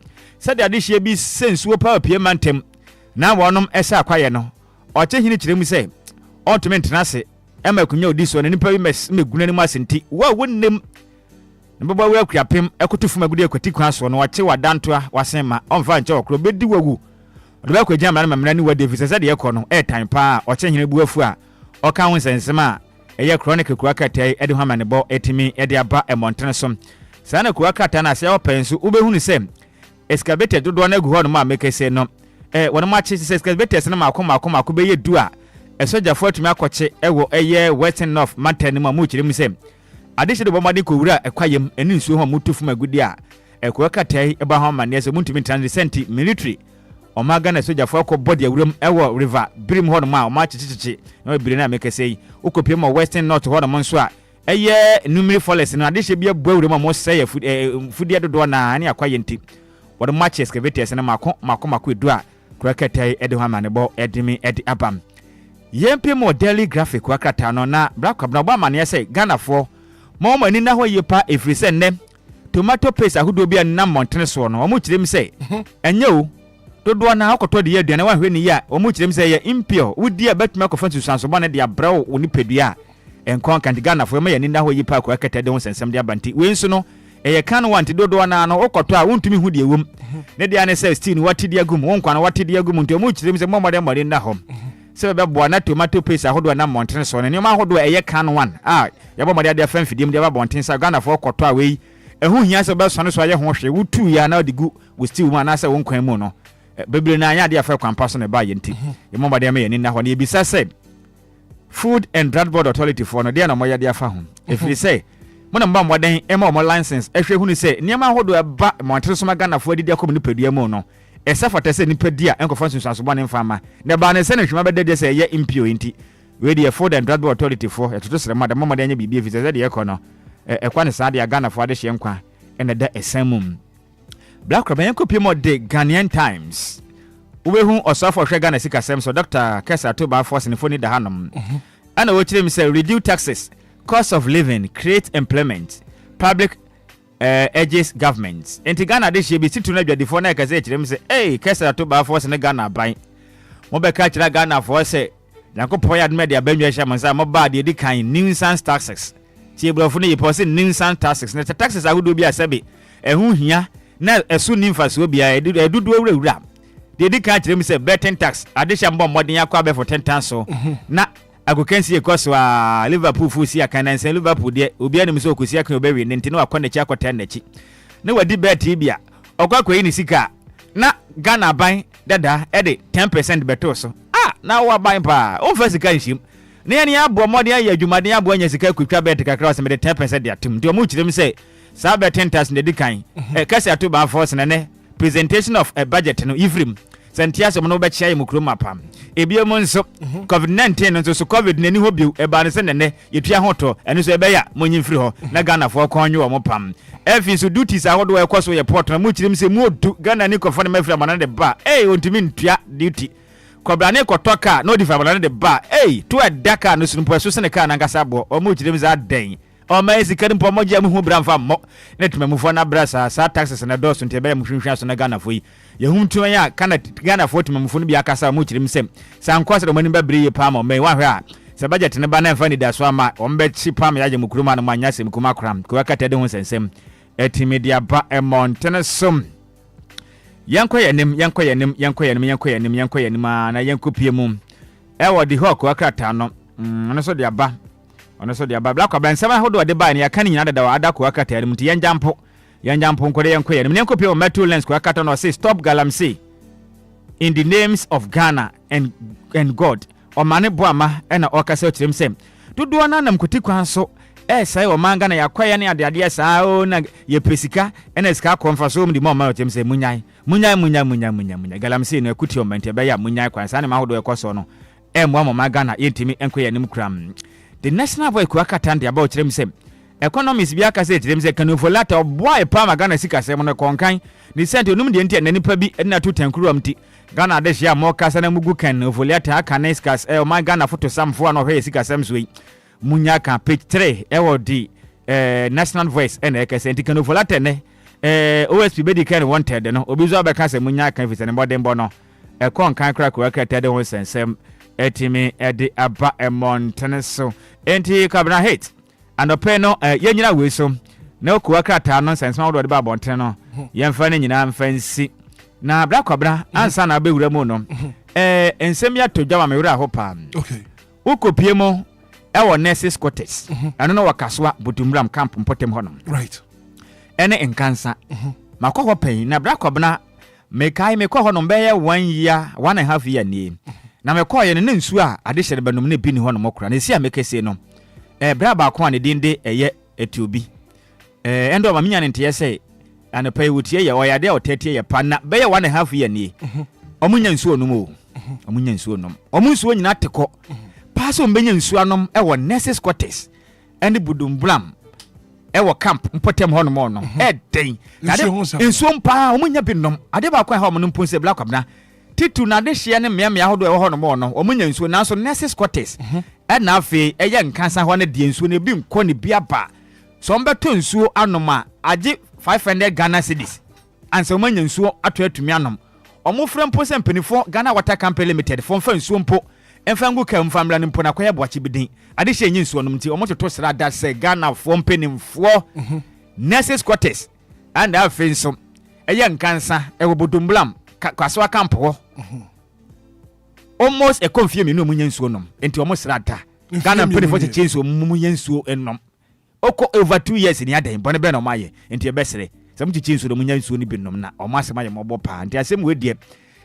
sɛde adehye bi sensuo pa opie mantem na wɔnom ɛsɛ akwaye no ɔkyɛ hene kyerɛ mu sɛ ɔntumi ntena ase ɛma kunya odi so ne nipa bi meguna ne mu asenti wa wonnem mbaba wa akuapem ɛkoto fuma gudi akwati kwan so no ɔkye wadantoa wasen ma ɔmfa nkyɛ ɔkro bedi wagu ɔde ba kwagya mra na mamra ne wade fisa sɛ de yɛkɔ no ɛtan pa ɔkyɛ hene bu afu a ɔka ho nsɛnsɛm a ɛyɛ chronicle kura katai ɛde ho amane bɔ ɛtimi ɛde aba ɛmɔntene so saa na kura katai na asɛ ɔpɛn so wobɛhu ne sɛ excavator dodoɔ no agu hɔ no ma mekɛsɛ no wɔn mo akye sɛ excavators no maako bɛyɛ du a ɛsɔgyafo atumi akɔkye ɛwɔ ɛyɛ western north mountain no mu kyerɛ mu sɛ adehye de bɔmade kɔwura ɛkwayem ɛne nsuo ho mutu fuma gudi a ɛkura katai ɛba ho amane sɛ muntumi transcend military Omaga na soja fo akɔ body awuram ɛwɔ river birim hɔ no ma ɔma kyekyekye na bire na mekɛsɛ yi ukɔpie ma western north hɔ no mo nso a ɛyɛ numeri forest no adehye bia bu awuram mo sɛ fudie dodo na ne akwaye nti wɔde match excavators na mako edu a kura katai ɛde ho amane bɔ ɛdimi ɛde abam yɛmpie mo daily graphic wakata no na brakwabna bɔ amane sɛ Ghana fo mo mani na hɔ yepa efiri sɛ nnɛ tomato paste ahodo bia na montene so no ɔmo kyerɛ m sɛ ɛnyɛ o dodo na akɔtɔ de yɛ aduane wa hwɛ ni ya ɔmo kyerɛ m sɛ yɛ impure wodi a betuma akɔfa susanso ne de abrɛw wo nipadua ɛnkɔn kan Ghana fo ma yɛ ni na hɔ yepa akɔ akata de ho sensɛm de abanti we nso no ɛyɛ kan wanti dodo na no okɔtɔ a wontumi hu de ewom ne de ane sɛ steel wati de agum won kwan wati de agum nti ɔmo kyerɛ m sɛ mɔmɔde na hɔ sɛ bɛboa na tomato paste ahodo na montene so ne ma ahodo ɛyɛ kan one a yɛbɔmɔde ade afan fidim de ba bonten sa Ghana fo kɔtɔ a we ɛho hia sɛ bɛsɔne so ayɛ ho hwe wotu ya na de gu wo steel mu na sɛ won kwan mu no bebre na anya de afa kwampa so ne ba yɛ nti yɛbɔmɔde ma yɛ ni na hɔ ne ebisa sɛ Food and Drug Board Authority for no de na moyɛ de afa ho efiri sɛ mo na mba mɔden ɛma ɔmo license ɛhwɛ hu ni sɛ nneɛma ahodo ɛba montene so ma Ghana fo adidi akɔm ne padua mu no ɛsɛ fata sɛ nipa dia ɛnkɔfa sunsansobɔ ne mfama na ba ne sɛ ne hwema bɛdɛ de sɛ ɛyɛ impio nti we de Food and Drug Board Authority for ɛtoto srɛ ma da mama de anya bibia fi sɛ de yɛkɔ no ɛkwa ne saa de Ghana fo ade hye nkwa ɛna da ɛsan mum Black Crab yɛnkɔ pie mo de Ghanaian Times wobɛhu ɔsɔfo hwɛ Ghana sika sɛm so Dr. Kesa Toba Force ne fo ni da hanom ana wo kyerɛ mi sɛ reduce taxes cost of living create employment public edges governments enti Ghana de hye bi situ na dwadifo na ɛkɛsɛ kyerɛ mi sɛ Kesa Toba Force ne Ghana ban mo bɛka kyerɛ Ghana fo sɛ Nyankopon ya adme dia banwa hia mansa mo ba de di kan nuisance taxes tie brofo no yepose nuisance taxes na taxes ahudo bi asabe ehu hia na esu nimfa so bia edudu awura de di kan kirem se betting tax adehia mbɔ mmɔden akɔ abɛ for 10 times so na agokansi ekoso a Liverpool fu si aka na nsen Liverpool de obi anim so okosi aka obewi ne ntino akɔ ne chi akɔta na chi na wadi bet bia okwakoyi ni sika na Ghana ban dada ede 10% beto so na wa ban pa o fa sika nshim na ya ni abo mmɔden ayi adwumaden abo anya sika kutwa bet kakra so me de 10% de atum de o mu kirem se sa betting tax ne di kan kasi ato ban force ne presentation of a budget no ifrim Santia so no be chia yimukro mapam ebiemo nso covid-19 nso so covid nani ho biu eba ne se ne yetua hoto eno so ebe ya monyi mfiri ho na Ghana fo konwe wo mopam efi so duties ahodo e kwaso ye port na mu kirim se mu odu Ghana ni kofo ne mafiri amana de ba ontimi ntua duty kobra ne kotoka no difa amana de ba to adaka no sunpo so se ne ka na ngasa bo o mu kirim za den o ma ezikari mpo moja mu hu bramfa mo netumemufo na brasa sa taxes na doso ntebe mu hwehwa so na Ghana fo yi yehumtu ya kana Ghana fo tumemufo no bi akasa mu kirim sem sa nkwasa do mani babri ye pa mo me wa hwe a se budget ne ba na mfa ni da so ama o mbe chi pa me yaje mu kuruma no manya sem kuma kram ko akata de hu sensem etimedia ba emontene som yanko yanim na yanko pie mu e wo di ho ko akata no no so dia ba ono so dia babla kwa bansama hodo de ba ne yakani nyina da ada ko akata yanim ti yanjampo nkore yanko yanim yanko pie o metal lens ko akata no say stop galamsey in the names of Ghana and God o mane boama e na okase o kirem sem dodo na nam kuti kwan so sai o manga na yakwaya ne ade saa o na ye pesika ena sika konfa so mdi mo ma o kirem sem munyai galamsey no akuti o mente be ya munyai kwan sa ne ma hodo e koso no mo ma Ghana yentimi enko yanim kram. The national boy kuakata ndi about kirem sem economists bi aka say kirem sem kanofolata boy pa ma Ghana sika sem no konkan ni sente onum de ntia nanipa bi na to tankuru amti Ghana de hia mo kasa na mugu kan nofolata aka neskas o ma Ghana photo samfo na hwe sika sem so yi munya ka page 3 wo di national voice ena eka sente kanofolata ne OSP be di kan wanted no obizo abeka se munya kan fise ne modern bono konkan kra kuakata de ho sensem etimi ede aba emontene so enti kabra hate andope no yenyina we so na okuwa krata no sense ma do de ba bontene no yemfa ne nyina mfansi na bra kwabra ansa na abewura mu no ensem ya todwa ma wura ho pa okay ukopie mo ewo nurses quarters ano no wakaswa butumram camp mpotem hono right ene enkansa makwa pen na bra kwabna mekai mekwa hono be 1.5 year ni na mekoye ne nsu a ade hyere banum ne bi ni ho no mokra na si a mekese no bra ba ko ane dinde eye etubi endo ma minya ne nte yese ane pay wutie ye oyade otetie ye pana be ye 1.5 year ni omunya nsu onum o omunya nsu onum omunsu nyina teko paso mbenya nsu anom ewo nurses quarters ande budumblam ewo camp mpotem ho no mo no den nsu mpa omunya binom ade ba ko ha mo no mponse bla kwabna titu na de hye ne mmea hodo e ho no mo no omunya nsuo nanso nurses quarters na afi eye nkansa ho ne de nsuo ne bi nko ne bi aba so mbeto nsuo anoma age 500 Ghana cedis ansa omunya nsuo ato atumi anom omofre mpo se mpanifo Ghana Water Company Limited fo mfa nsuo mpo emfa ngu ka mfamla ne mpo na kwaye boachi bidin ade hye nyi nsuo no mti omototo sra da se Ghana fo mpanimfo nurses quarters and afi nso eye nkansa e wobodumblam kwaswa campo almost a confirm no munye nsuo nom enti almost rata Ghana pay for change so munye nsuo enom oko over 2 years ni adan bone be no maye enti e besere se mu change so munye nsuo ni binom na o masema ye mobo pa enti asem we die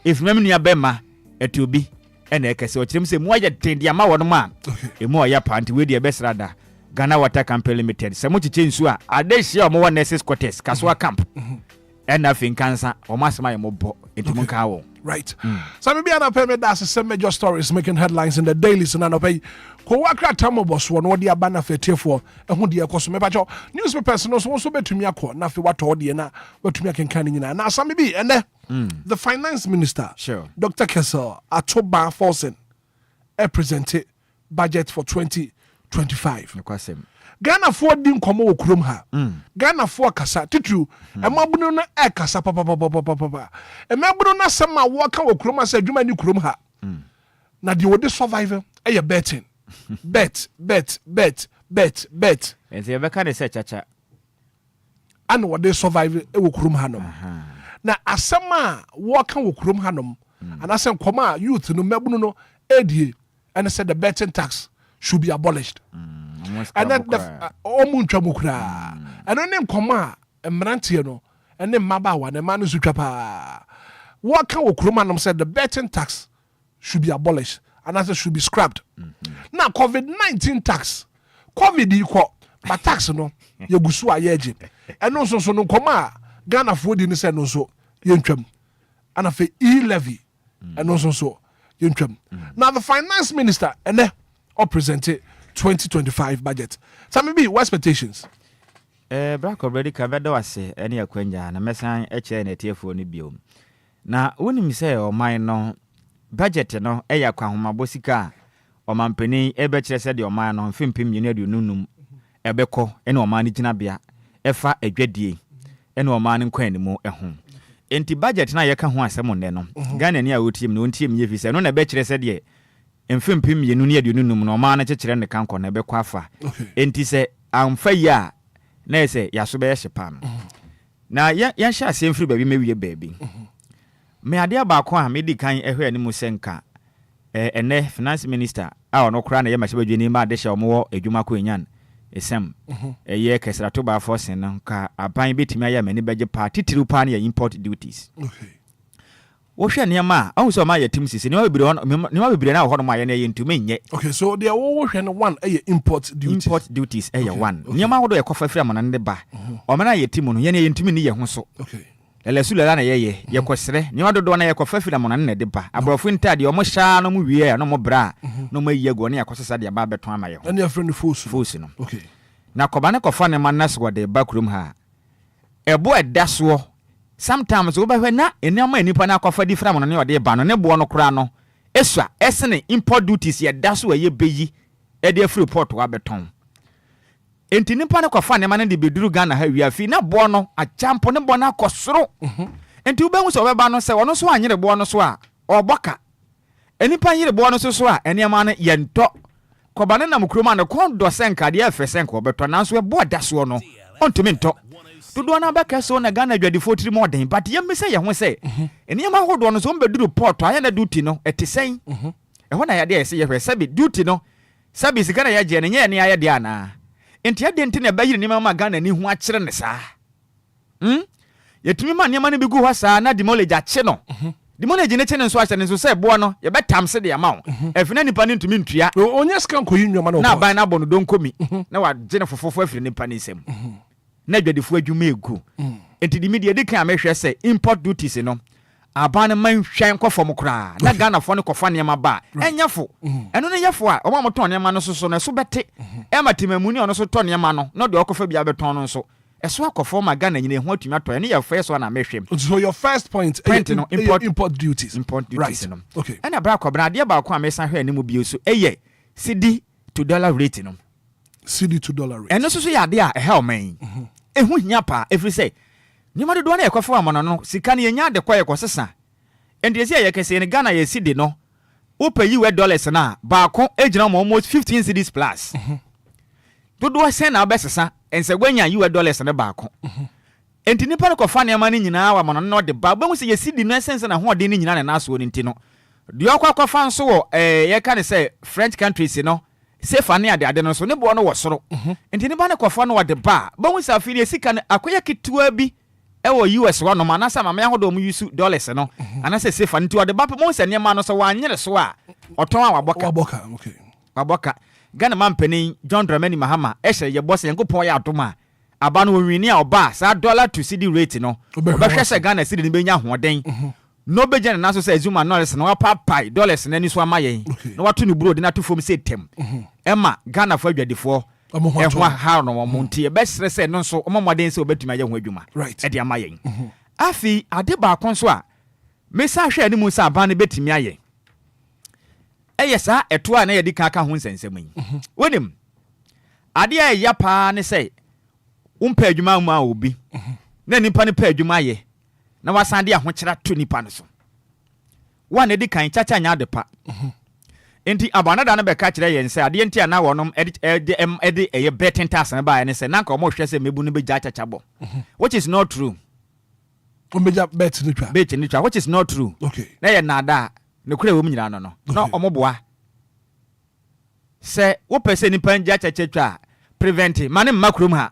if mem nua be ma etubi ena ekese o kirem se mu aye tendi ama wono ma emu o ya pa enti we die besere da Ghana Water Company Limited se mu change nsuo a ade hye o mo wa nurses quarters kaswa camp ena fin kansa o masema ye mobo enti mun ka wo right. So maybe I pay me that's some major stories making headlines in the dailies and I pay ko wakra tamo boss one what dia bana fetie for e ho dia koso me pacho newspapers no so betumi akọ na fe wato de na betumi akenkan nyina na some be and the finance minister sure Dr. Kessel atoba forcing a presented budget for 2025 Ghana for din komo okurum ha Ghana for kasa titu emabunu na kasa papa emabunu na sema waka okurum asa adwuma ni kurum ha na de wode survive Eye betting. Bet. And the Becca is such a and what they survive e wo kurom hanom. Na asema walk wo kurom hanom. And asem koma youth no mebunu no edie and said the betting tax should be abolished. And then the omuntwa mukura. And then koma emrantie no and then mabawa the man is pa. What can Okrumanum said the betting tax should be abolished and as it should be scrapped. Now COVID-19 tax, COVID equal, but tax no you gusu ayeje. And also so no koma Ghana food in the no so yentwem. And afi e-levy and also so yentwem. Now the finance minister and they all presented 2025 budget. So maybe what expectations? Black already covered us any acquaintance and a message HNT for Nibium. Na wonim say o man no budget no eya kwa homa bosika o mampeni ebe kire se de o man no mfimpim yene de nunum ebekọ ene o man gina bia efa adwadie ene o man nkwan ni mu eho enti budget na ye ka ho asem ne no Ghana ni a wotiem no ntiem ye fi se no na ebe kire se de mfimpim yenu ne de nunum no o man kire ne kanko na ebekọ afa enti se amfa yi a na ese yaso be ye hyepan na ya sha asem firi baby mewie baby me ade ba ko a me di kan ehwe ani mu senka ene finance minister a ono kra na ye ma shebadwe ni ma de hye omo adwuma ko enyan esem ye kesra to ba force no ka aban betimi aya mani beje pa titiru pa na import duties wo hwe ne ma a so ma ya tim sisi ne ma bibire na ho no ma ye na ye ntumi nye okay so there wo hwe no one import duties one ne ma ho do ye kofa fira ma na ne ba o ma na ye tim no ye na ye ntumi ni ye ho so okay Sula na ye kosere ni wadodo na ye kofa fila mo na ne de ba abrofo ntade o mo sha no mo wie no mo bra no mo yiye go na ya kosesa de ba beton amaye ho na ya friend fosu no okay na koba ne kofa ne man naso de ba kurum ha ebo edaso sometimes wo ba hwe na enama enipa na kofa di fra mo na de ba no ne bo no kura no esua esene import duties ye daso ye beyi e de free port wa beton enti nipa ne kofa ne man de beduru Ghana ha wi afi na bo no a champo ne bo na akosoro enti ubenwu so beba no se wono so anyere bo no so a oboka enipa nyere bo no so a eniama ne yento koba ne nam kroma ne kon do senka de afa senka obeto nanso e bo da so no ontumi nto dodo na baka so na Ghana dwadifo tiri mo den but yem se ye ho se eniama hodo no so mbeduru port aya na duty no etisen ho na ya de se ye hwe sabi duty no sabi sika na ya je ne nye ne ya de ana enti adenti na bayiri ni mama Ghana ni hu akire ne saa yetumi ma niam na bi gu hwa saa na demolage ache no demolage ne che ne nso ache ne nso se bo no ye betam se de ama efina nipa ne ntumi ntua onya skan ko yinwa ma na ban na bo no don komi na wa je ne fofofo afiri nipa ne nsem na dwadifo adwuma egu enti di media de kan amehwe se import duties no aban man hwan kofo kra na Ghana fo ne kofa ne ma ba enyafo eno ne yefo a omo ton ne ma no so na so bete e matimamuni ono so ton ne ma no no de okofa bia beton no so eso akofo ma Ghana nyine ho atumi ato ne yefo so na mehwem so your first point no, import duties right. No okay ena bra ko bra de ba ko amesa hwe animu bio so eye cedi to dollar rate no cedi to dollar rate eno so ya de a hell man ehu hia pa every say ni ma de do na ekofo amano no sika ne yenya de kwa ekosesa endesi ya kese ne Ghana ye cedi no wo pay $US na ba ko ejina mo almost 15 cedis plus dodo sen na obesesa ense gwanya $US ne ba ko enti nipa ne kofa ne ma ne nyina wa amano no de ba ba mu se ye cedi no sense na ho de ne nyina na so ne nti no de akwa nso wo ye ka ne say French countries no sefa ne ade no so ne bo no wo soro enti nipa ne kofa no de ba mu se afiri sika ne akoya kitua bi ewo US wa no manasa mama ya hodo mu use dollars no anase sefa nti ode ba mo se ne ma no so wa nyere so a oton a waboka okay waboka Ghana mampani John Dramani Mahama ehye ye boss yankopon ya adoma aba no winni a oba sa dollar to cedi rate no obehwe se Ghana cedi ne benya hoden no beje na so se Zuma Norris no papai dollars na ni so amaye no wato ni bro de na to fom se tem ema Ghana fo adwadifo ehwa ha no mo ntie be sere se no so omomoden se obetumi aye ho adwuma e de amaye afi ade ba kon so a mesa hwe ani mu sa ban ne betumi aye eyesa eto a na yedi kan aka ho nsensem yi wonim ade a ya pa ne se umpa adwuma mu a obi na nipa ne pa adwuma aye na wasan de ahokyera to nipa no so wa na di kan chacha nya de pa enti abanada na be ka kire yen se ade enti ana wonom ede eye betting tax na ba ene se na ka omo hwe se mebu no be ja chachabo which is not true. Ombeja bet ni twa which is not true. Okay. Na ye nada ne kure wo mnyina no no omo boa se wo pese ni panja chachachwa prevent mane makrum ha.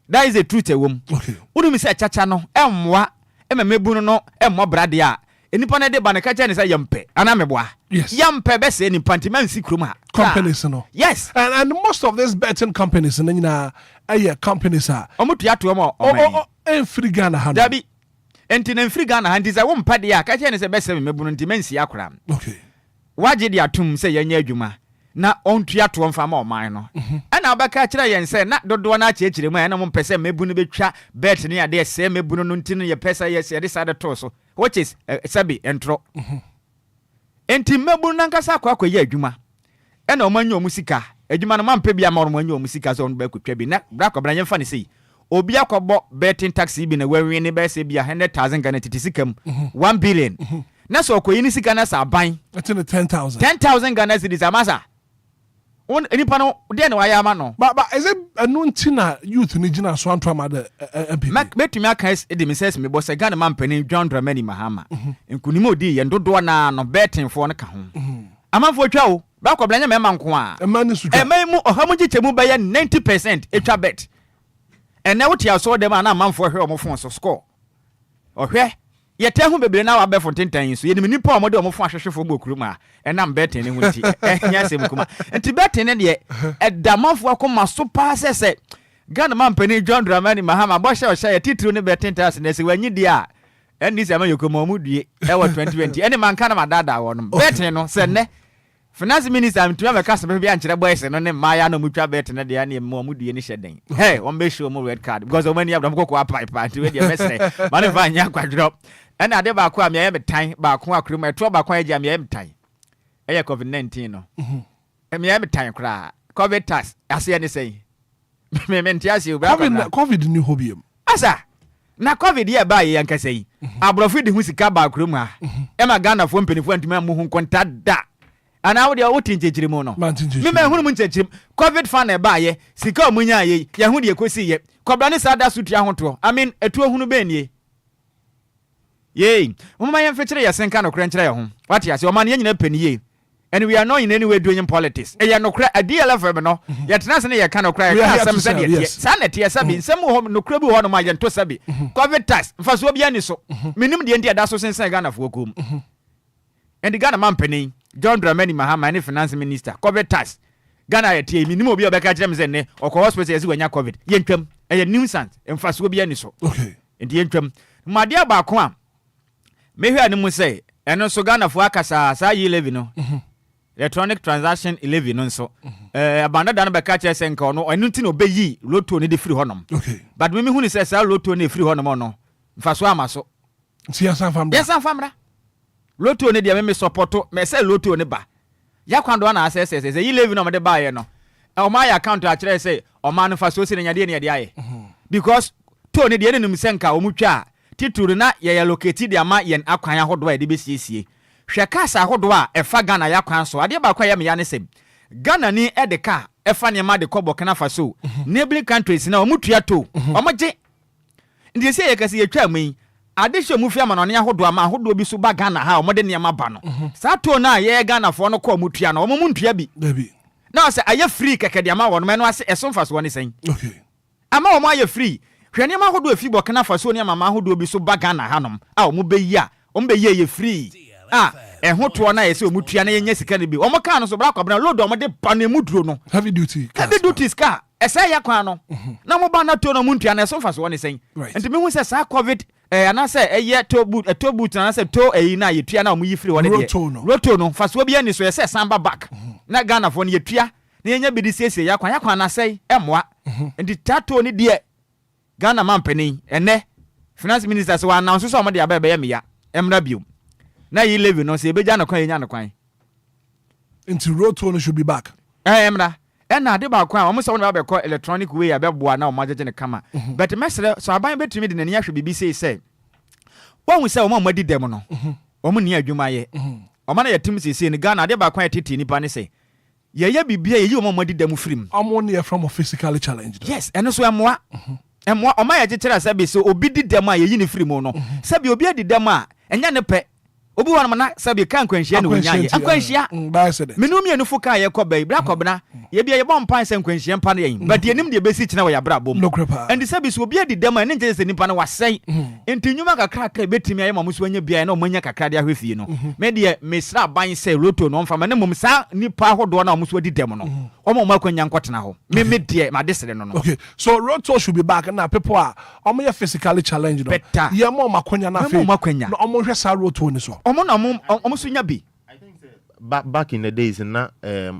That is the truth ewom. Okay. Udumi se chacha no emmoa mebu no emmo brade a enipa na de ba ne ka cha ne say yampe ana meboa. Yes. Yampe be se enipa ntima nsi krum ha. Companies no. Yes. And most of these betting companies no nyina companies are. Omutu ato mo free Ghana ha. Dabi. Enti na free Ghana ha ndi say wo mpade a ka cha ne say be se mebu no ntima nsi akora. Okay. Waje di atum say yanya adwuma. Na ontua to mfa ma oman no ana obaka kire yen se na dodo na achiechire mu na mo mpese mebu no betwa bet ne ade se mebu no ntino ye pesa yes ye decide to so which is sabi entro enti mebu no nkasa akwa ye adwuma na omanyo musika adwuma no mampa bia ma omanyo musika so no ba kotwa bi na bra kobra nyemfa ne sei obi akobo betting tax bi na wawie ne ba se bia 100,000 Ghana titisikam 1 billion na so okoyi ni sika na sa ban that's in 10,000 Ghana cedis amasa on enipa no de na waya ma no but is it anuntina youth ni gina so antwa ma the MPP metumi aka ede me ses me bo se Ghana man pani John Dramani Mahama nkunimo odi ye ndodo na no betting for no ka ho amanfo twa o ba ko blanya me ma nko a emani su twa emamu ohamu gichemu ba ye 90% etwa bet ene wote aso dem na amanfo hwe omofo so score ohwe yete hu bebre na wa be fontentan so yenim nipa omode omofo ahwehwefo bokuruma enam betting ne hunti enya sem kuma enti betting ne de edamafo akoma so pa sese Ghana man pani John Dramani Mahama bo hye hye titru ne betting tax ne se wanyi dia eni se amayokoma omudue e wa 2020 eni man kana madada wonom betting no se ne finance minister am tuya meka se be ankere boys no ne maya no mutwa betting ne de na omudue ni hyeden hey on be show mo red card because o mani abdam kokko pipe anti we de mesre mane va nya kwadro ena ade ba ko am ye metan ba ko akruma eto ba ko agya me ye metan eye COVID-19 no me ye metan kra COVID tax ase ne sei me mentiasi bra COVID ni hobiem asa na COVID ye ba ye yanka sei abrofi de hu sika ba akruma e ma Ghana fo mpenifo antuma mu hu konta da ana wo de wo tinchechiri mu no me me hunu mu tinchechiri COVID fan e ba ye sika omunya ye ye hu de kosi ye kobra ne sada sutua hoto I mean etu hunu be nie yey mama yem fetire yasenka no kra nkyere ye ho what ya se o man ye nyina paniye and we are not in any way doing politics e ya no kra a DLFM no ye tena se ne ye ka no kra ye asem se de sanet ye sabi nsem ho no kra bi ho no ma ye nto sabi COVID tax mfa so obi ani so minim de ndi da so sensen Ghana fo kom and the Ghana man pani John Dramani Mahama ni finance minister COVID tax Ghana ye tie minim obi obeka kire me se ne okọ hospital ye si wanya COVID ye ntwam e nuisance mfa so obi ani so okay ndi ye ntwam madia ba ko a mehwe animu say eno so Ghana fo akasa sa yi 11 no electronic transaction 11 no so abanda dan be ka che se nka no enu ti no be yi lotto ne de free honom okay but me hu ni say sa lotto ne free honom no mfa so amaso siasa famra lotto ne de me supporto me say lotto ne ba yakwando na ase yi 11 no me de ba ye no o ma ya account a kire say o ma no fa so si ne nyade ne de aye because to ne de ne num se nka o mutwa tituru na ye locate dia ma yen akwan ahodo a de besiesie hwe kasa ahodo a efa Ghana yakwan so ade ba kwa ye me ya ne sem Ghana ni edeka efa ne ma de kobo kana fa so neighboring countries na omutua to omoje ndi se ye kase ye twa mai ade hwe mu fia ma no ne ahodo ama ahodo bi so ba Ghana ha omode ne ma ba no sa to na ye Ghana fo no ko omutua na omo ntua bi na se aye free keke dia ma wo no me no ase esomfa so ne sen okay ama omo aye free hwene ma hodo afi bokana faso ne mama hodo bi so bagana hanom a omo beyi a omo beyi ye free ehoto na yese omo tua na yenya sika ne bi omo ka no so bra kwabna load omo de ba na muduro no heavy duty car esa ya kwa no na mo ba na to no muntua na so faso ne sen enti me hu se sa COVID ana se eye to boot na se to eyi na ye tua na omo yi free wone de roto no faso bi ani so yese samba back na Ghana fo ne ye tua na yenya bi di siesie ya kwa na sei emoa enti tato ni de Ghana man penny ene finance minister so announce so amade abebe ya meya emra biom na yi levi no se ebeja na kwan yenya na kwan into roto no should be back emra ena de ba kwan omo so na be ko electronic way abeboa na omajeje ne kama but mesre so aban betumi de nani ahwe bibi sei won se omo amadi dem no omo ni adwuma ye ɔma na yɛtim siesie no Ghana ade ba kwan tete nipa ne sɛ yɛyɛ bibia yɛyi ɔma di dam firim ɔmo ne from physically challenged yes ɛno so ɛmoa ɔma yɛ kyekyere sɛ bi so obi di dam a yɛyi ne firim no sɛ bi obi adi dam a ɛnya ne pɛ obi wɔ no na sɛ bi kan kwanhyia ne wonya yɛ akwanhyia menum yɛ no fo kan yɛ kɔ bai bra kɔbena yɛ bia yɛ bɔ mpan sɛ kwanhyia mpa ne yɛn but yɛ nim de bɛsi kyena wɔ yɛ bra bom ɛndi sɛ bi so obi adi dam a ne nkyɛ sɛ nipa no wasɛn enti nnwuma kakra kakra bɛtumi ayɛ ma mo so anya bia na ɔmanya kakra de ahwɛ fie no me deɛ mesra ban sɛ loto no ɔmfa ma ne mom saa nipa ahodoɔ na ɔmo so adi dam no ɔmo ɔmo akwanya nkɔtena hɔ me deɛ ma de sere no no okay so roto should be back na people are ɔmo yɛ physically challenged no yɛ mo makwanya na fe na ɔmo hwɛ saa roto ni so ɔmo so nya bi back in the days na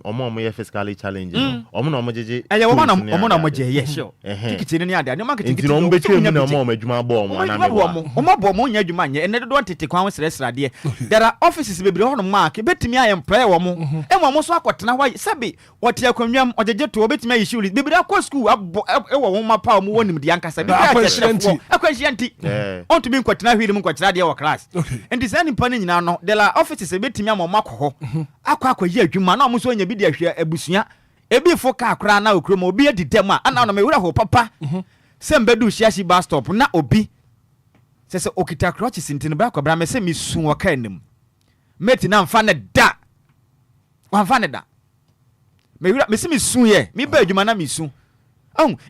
omo ye physically challenged omo na omo jeje omo na omo je yes sure tikiti ni ade ade marketing tikiti omo betwe mu na omo adwuma bo omo na me omo bo omo nya adwuma nye ene do tete kwan sresra de there are offices bebre hono mark betimi aye employ wo mo omo so akotena hɔ sabi wote akwanwam ojeje to betimi aye shuli bebre akɔ school e wo wo mapa omo wonim de ankasa bebre akwahyianti on to be nkotena hwiri mu nkotena de wo class and this any pan nyina no there are offices betimi amakɔ hɔ akwa yi adwuma na omuso nya bi de ahwe abusua ebi fo ka akra na okrom obi adidam a ana na mewura ho papa sembedu shiashi bus stop na obi sese okita crutch sintini ba kwabra me se misu wo ka anim meti na mfa ne da wanfa ne da mewura me se misu ye me ba adwuma na misu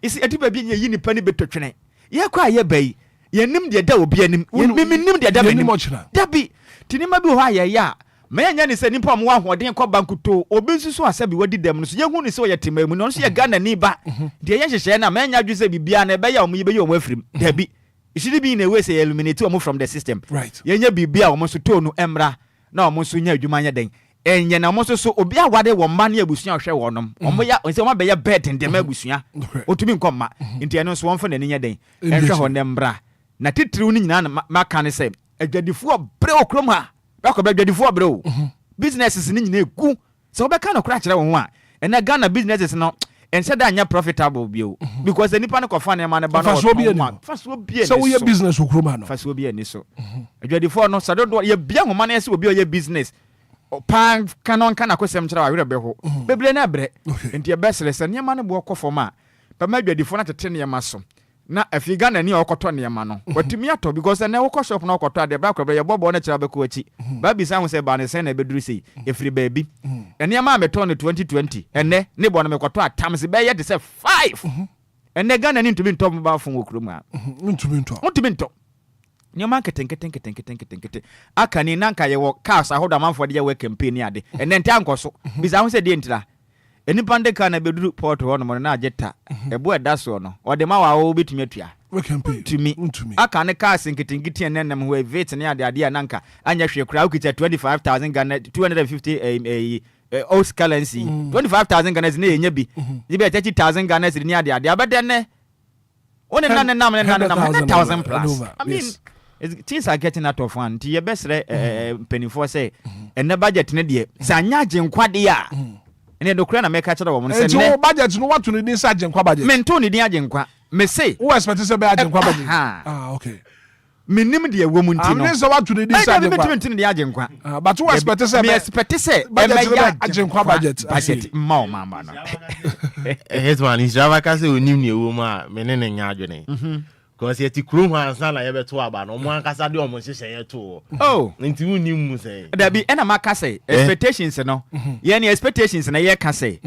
isi adiba bi nya yi nipa ni betotwene ye kwa ye bai ye nim de da obi anim ye nim de da banim da bi tinima bi ho aye ya menya ni se nipa mo ahoden kɔ bankuto obi nsusu asabi wadi dam no so yehu ni se oyɛ temamu no so yɛ Ghana ni ba de yɛ hyehyɛ na menya adwu se bibia na ɛbɛyɛ omo yibe yɛ omo afirim da bi ishidi bi na we se eliminate omo from the system right yenya bibia omo so to no emra na omo so nya adwuma nya den enye na omo so obi awade wo mma na abusua hwɛ wonom omo ya se omo bɛyɛ bet ndema abusua otumi nkɔma nti ɛno so wonfa na ni nya den ɛhwɛ ho ne mra na titiriw ni nyina na maka ne se adwadifo bre okrom ha bakɔ badwadifo abro businesses ni nyina egu so obeka no kra kyerɛ wo ho a ɛna Ghana businesses no ense da anya profitable bio because the nipa no kofa na ma ne ba no faso bi so we business okroma no faso bi ani so adwadifo no sadodo ye bia homa na yɛ obi oyɛ business pan kanon kana kosɛm kyerɛ wa werɛ bɛ ho bebre na bre enti ye besele sɛ niam no bo kɔfom a pa ma adwadifo na tete niam so na afi Ghana ni okoto niam no watumi ato because na wo shop na okoto ade bra kwabɛ ye bobo na kyerɛ bɛko achi ba bi san ho sɛ ba ne sɛ na beduru sei efiri baabi niam a meto no 2020 ene ne bo na mekoto atamse bɛ ye de sɛ 5 ene Ghana ni ntumi ntɔ ba fon okrum a ntumi ntɔ niam ketenkete aka ni nanka ye wo cars ahoda manfo de ye we campaign ade ene nta ankoso bi san ho sɛ de ntira eni pande ka na beduru port ho no na ageta ebo eda so no o de ma wa wo betumi atua ntumi aka ne cars nketenkete enenem ho evate ne ade ade nanka anya hwe kura ukita 25,000 Ghana 250 old currency 25,000 Ghana ne yenya bi ibe 30,000 Ghana ne ade ade abede ne one na 100,000 plus I mean things are getting out of hand ye besre penifo say ene budget ne de sanya genkwa de a ene do kura na meka kyerɛ wo mo sɛ ne budget no what to need inside genkwa budget mento ne din agenkwa me say who expect say be agenkwa budget okay minim de wo mu nti no am say what to need inside genkwa mento ne din agenkwa but who expect say me expect say agenkwa budget ma mama no Hitman is java ka say onim ne wo mu a me ne nya adwene because yet krum hansa na ye beto aba no mo ankasa de omo hyehyɛ ye to nti unim mu say da bi ena maka say expectations no ye ne expectations na ye ka say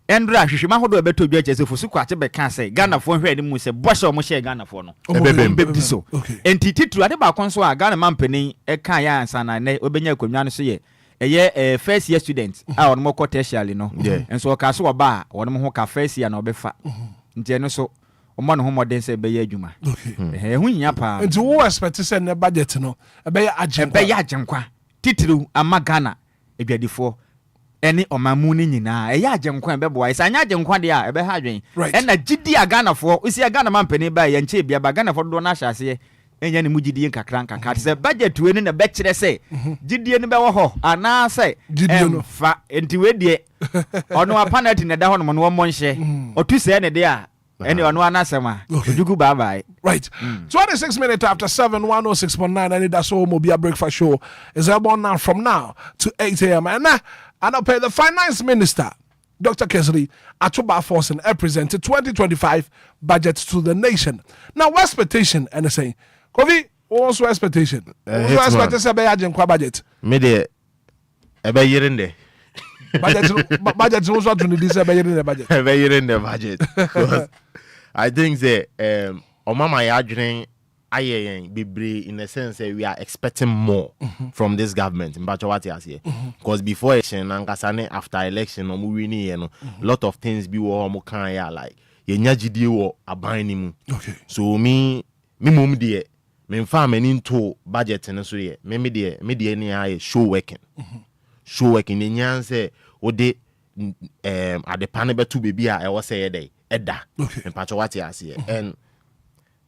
endra hwehwema hodo beto dwa kyese fosu kwache be ka say Ghana fo hwɛ ni mu say bɔhyɛ omo hyɛ Ghana fo no bebem so enti titru ade ba kon so a Ghana mampanin e ka ya ansa na ne obenya akonwa no so ye eye first year student a ono mo kɔ tertiary no enso ka so oba a ono mo ho ka first year na obefa nti eno so omo no homoden se be ya adwuma hu nya pa nti wo expect say ne budget no be ya agenkwa titru ama Ghana edwadifo ene omamu ni nyina ya agenkwa be boa isa nya agenkwa de a be ha adwen ena gidi a Ghana fo isi Ghana mampani ba ya nche bia ba Ghana fo do na hyase enya ne mu gidi nkakra se budget we ni na be kire se gidi ni be wo ho ana se fa enti we de ono apanati ne da ho no mo nhye otu se ne de a Any on one asema. Jugu bye bye. Right. 26 minutes after 7, 106.9, Anidaso Obia Breakfast Show is airborne now from now to 8 a.m. And I'll pay the finance minister, Dr. Kesri, Atuba Force and presented 2025 budget to the nation. Now, what expectation? And they say, Kovi, what's your expectation? What's your expectation about budget? Me de, ebe yirinde. Budget also to need this ebe yirinde budget. Ebe yirinde budget. I think that Omama Yadrin Aye Bibri in the sense that we are expecting more from this government in Bachawati. Because before election and after election, a lot of things be like Yenyaji abaining. Okay. So me mum dear, me farm into budget and so ye, me dear show working. Show working in yan say, what they at the panel to be I was say a day. Edda in Pachawati and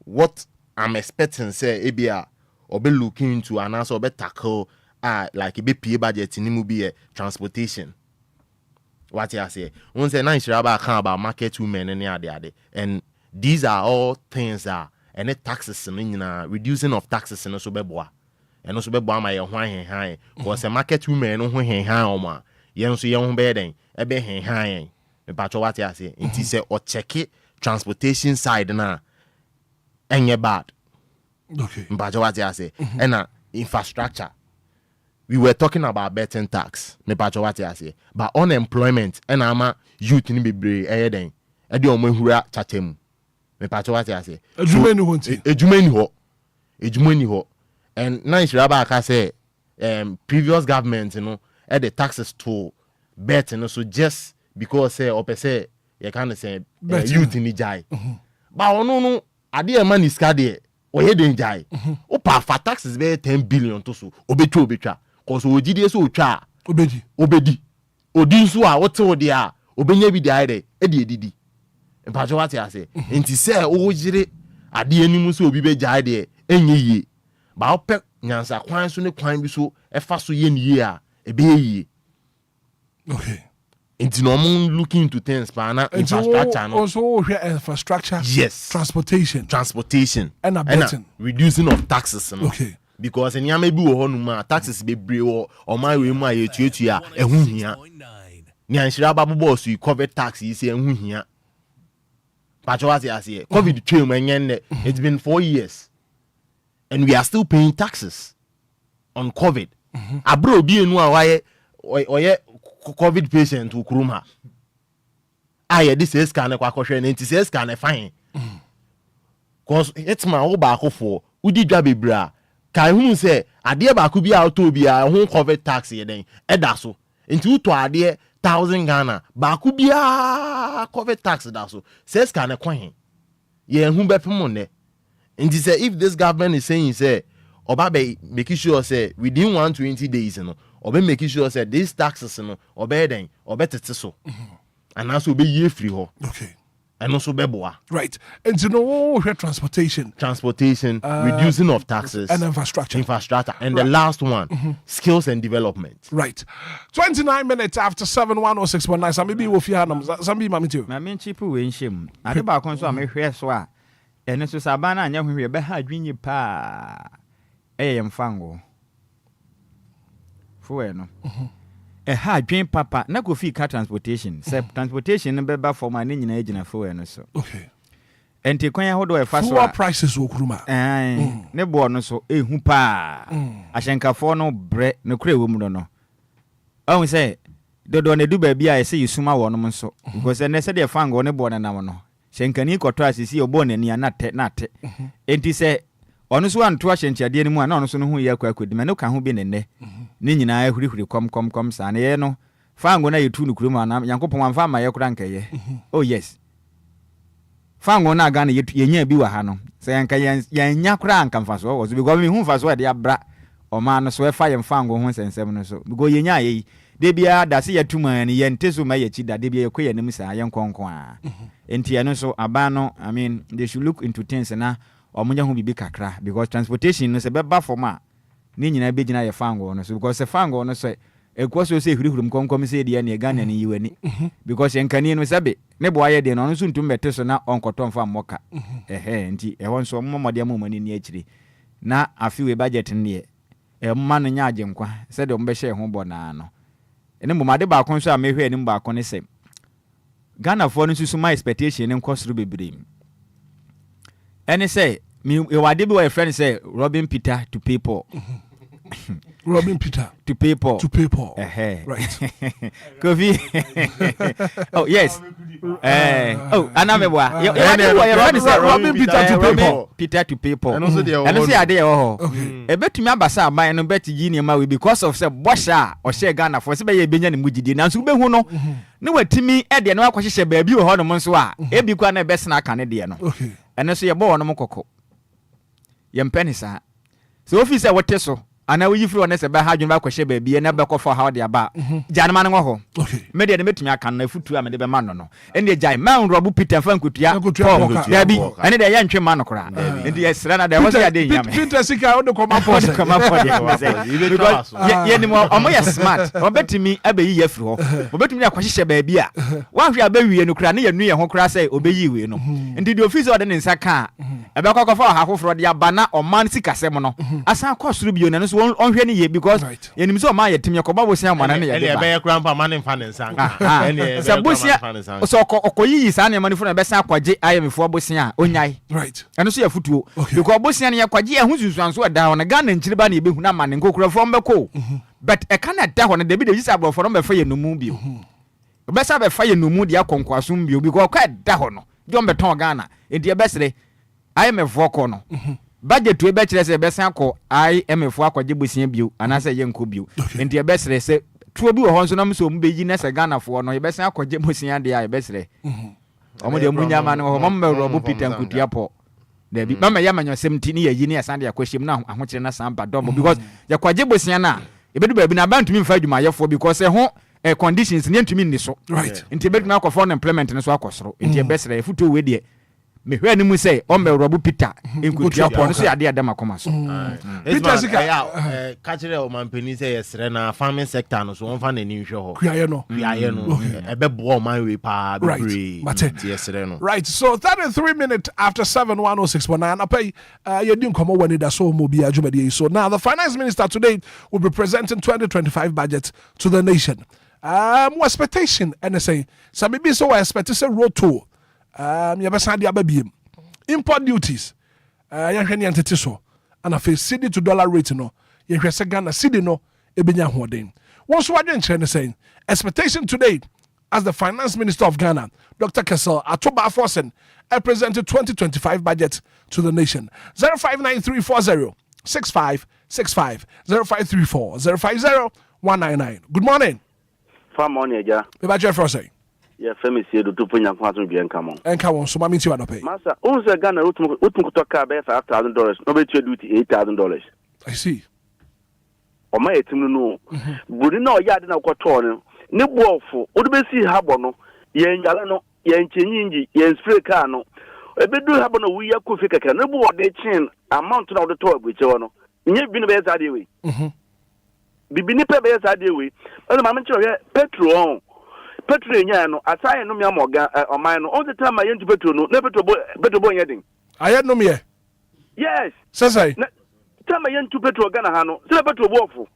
what I'm expecting say Ebia or be looking into and also be tackle like a big budget in immobile transportation. What I say once a nice about market women and the and these are all things that any taxes in reducing of taxes and also beboa and also beboa my high because a market women who high oma yen so young bedding a be high. But what I say, it is a or check it transportation side na enye bad. Okay. But what I say, and infrastructure. We were talking about betting tax. But what I say, but unemployment and ama youth ni be then. Edi omo hura chatem. But what I say, ejumeni ho. And nice raba ka say previous government, at the taxes to bet so just because say you can say youth in the jai. But no ade e man iska de o he den jai. O pa for taxes be 10 billion to so obetwa cause ogide so otwa obedi odi so a wote wo de a obenya bi de de e de edidi. Mpacho what ya say enti say o jire ade animu so obi be jai de enye yie. Ba opek nyansa kwan so ne kwan bi so e fa so ye ne yie a e be yie. Okay. Into no looking into things, infrastructure. Also, infrastructure. Yes. Transportation. And reducing of taxes. Okay. Because in Yamebu or taxes be brave or my way, my a hunya. Nyanshiraba boss, you cover taxes and hunya. Pachoati, I say, COVID train, it's been 4 years. And we are still paying taxes on COVID. Abro be in why or COVID patient to Kuruma. This is kind of question, and this is kind of fine. Because it's my old back for Udi Jabi Bra. Kai say, a dear Bakubi out to be a home COVID tax here then. Edaso. Into to a dear 1,000 Ghana. Bakubia COVID tax daso. Says kind of coin. Ye whom be for money. And say if this government is saying, say, Obabe making sure say within 120 days, or be making sure say these taxes or better or better so and also be year free ho. Okay. And also be boa. Right. And to know transportation, reducing of taxes and infrastructure. And the last one, skills and development. Right. 29 minutes after 7, 106.9. Some maybe will fear them. Some be mammy too. My main chipu win shim. I do about console me hair swa. And it's Sabana and young we be had dreamy pa. Am fango. No. A hard dream papa, na go fee car transportation. Transportation and beba for my name agent for so. Okay. And take when hold a fast prices will kruma. Ne born so a humpa. I shank for no bread, no cray woman no. Oh, say, the don't do baby, I say you suma one so. Because then they said they're fango on a born and no. Shankani ko try to see your born and you're not. And he say, honest one to wash and dear one, honest who you could man, no can who be in there. Nina, I would come, son, no. Fango na you two cruma, Yanko one farm my cranky. Oh, yes. Fango na gana ye be wahano. Say, Yan crank come fast, was be going home fast where they are bra or man, so fire and fango once and 7 or so. Go ye, they be a da see a 2 man, yen tesu may cheat that they be a queer nemisa, young conqua. And Tiano so abano, I mean, they should look into things and or munya who be kakra because transportation is a beba for ma. Nina be jina fango no so because a fango no say ekwo so say hurihurum konkom say de ne Ghana ni yiwani because enkani no sabe ne bo aye de no so ntum bete so na onkoto mfa mmoka nti ehon so mmomode amomani ni akiri na afiwe budget ne mma no nya agenkwa se de mbehye ho bona no ene mmomade ba kon so a mehwe ni mba kon ne se Ghana for no susu my expectation en kosuru bebre ene say me wade bi wa friend say Robin Peter to people Robin Peter to people right Kofi oh yes anamebwa Robin Peter to people and say ade ho ebetumi abasa aban no beti gi ne ma we because of say bosha o share Ghana for say be ye benya ne mugidi na so be hu no ne watimi e de no akohye baabi ho no nso a ebi kwa na besna aka ne de no ene so ye bo no mokoko ye mpeni sa so office e wote so ana we yifri one se ba ha dwun ba kwhye baabi na be kofa ha de aba janema ne ho media de metumi aka na futu a me de be ma no ene jai man robu Peter fankutua dabi ene de ye ntwe ma no kora enti esra na de wo se ade nyame Peter sika o de koma pode because ye ni mo omo ye smart obetumi abeyi yafri ho obetumi akwhye baabi a wanhwe abawie no kora ne ye nu ye ho kora sai obeyi we no enti de office ode ne nsaka ebe kokofa ha hofro de aba na oman sikasem no asan kosuru bio na so onhwe ne ye because yenim so ma yetim yakoba bosia mwana ne ye ba ye krampa ma ne mfa ne nsanka se bosia so okoyi sa ne mani fo na be san kwaje ayemfo bosia onyai right eno so ya futuo because bosia ne yakwaje ya hususuanso da ho na Ghana nchiriba na ebehu na ma ne nkokura fo mbeko but e kana da ho na de bi de yisa bro fo no be fa ye numu bio be sa be fa ye numu de akonkwaso bio because kwa da ho no jom be ton Ghana enti e besere ayemfo ko no budget we be kire se be san ko IMF akwaje bosia bio anase ye nko bio enti e besere se tuo bi wo ho nso na mso mbeyi na se Ghana fo no ye be san akwaje bosia de ya e besere omo de munya ma no ho mama robu Peter nkutua po da bi mama ya manyo semti ni yayi ni asande yakohiem na ahokyere na samba double because yakwaje bosia na ebedu ba bi na bantumi mfa adwuma yefo because ho conditions ni ntumi ni so right enti ebedu na akofo na employment ne so akosoro enti e besere e futu we de mehwe ni mu say ombe robu Peter nkutua po no so ya de adama koma so Peter sika ka kire o mampeni say yesre na farming sector no so wonfa na ni hwe ho kuaye no ebe bo o man we pa be yesre no right so 33 minutes after 7:106.9 apay you didn't come when it so mobi adwumade so now the finance minister today will be presenting 2025 budget to the nation more expectation and say some maybe so expect say road toll yabasa dia babiem import duties yahwene yantete so ana fe cedi to dollar rate no yahwese Ghana cedi no ebenya hoden won so wadwen kire ne say expectation today as the finance minister of Ghana Dr. Kessel Atoba Forsen presented 2025 budget to the nation 059340 6565 0534 050 199 good morning farm morning eja be ba je for say ya family see do tupu nya kwaso bi enka enka won so ma menti wa no pay masa unse Ghana utum kutoka be $5,000 no be trade duty $8,000 I see o ma etim no buri na o ya de na kwoto no ne buofo o de be si habo no ye njale no ye nchenyinji ye spray car no ebedu habo no wi ya kofi keke ne bu o de chin amount na o de to abuche wo no nye bi no be za de we bibi ni pe be za de we o ma menche o petrol enya no asaya no me amoga oman no all the time ayentu petrol no na petrol bo nyedin ayenno me yes say time ayentu petrol Ghana ha no se petrol bo ofo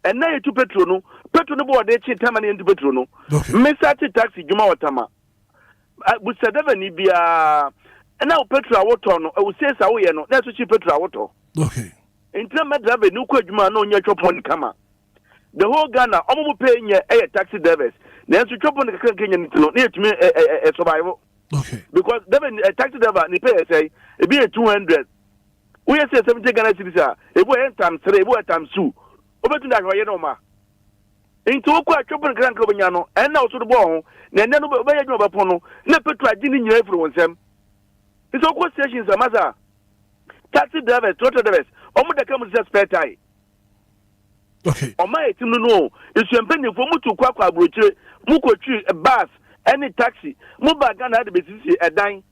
and na yetu petrol no bo de chi time na yentu petrol no me start taxi juma watama bu sedeva ni bia na petrol awoto no e say sa wo ye no na so chi petrol awoto okay intra me driver ni kwa juma na onye chopon kama the whole Ghana omo pay nye taxi drivers na so chopo ne kaka Kenya nitino na yetumi survive okay because a taxi driver ni pay say e be 200 we say 70 Ghana cedis a e bo times 3 e bo times 2 obetu da hoye no ma into okwa chopo ne kaka obenya no en na so do bo ho na ene no be yadwo ba pono na petrol agi ni nyira furu wonsem into okwa stations amaza taxi drivers total drivers omo da kam spare tire okay oma etim no esu empeni fo mutu kwakwa abrochire mukotwi bus any taxi mu ba Ghana de besisi edan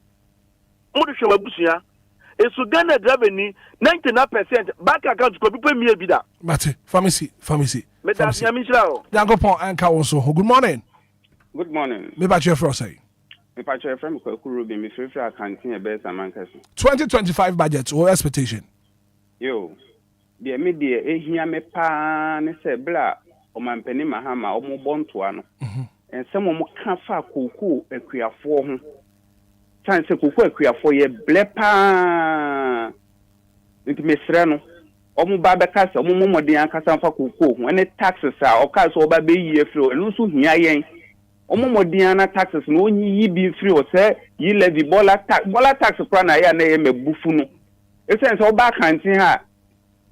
mu de hwe mabusia esu Ghana driver ni 99% back account ko pipo mi ebida mate pharmacy me That's Yankopon and Kawoso. Good morning. Good morning. Me back your first say. Me back your friend Ruby. Me feel I can't see a best among us. 2025 budget or expectation. Yo, the media here me pa ne se bla o man peni mahama o mo bon to ano. And some mo kan fa kuku akuafo ho. Tan se kuku akuafo ye ble pa. Nti mesre no omo ba be kasa omo momodin akasa fa kuku ho ne taxes a o ka so oba be yi afro enu so hia yen omo modin na taxes no onyi yi bi free o se yi levy bola tax pra na ya na ye mebufu no esen so oba kantin ha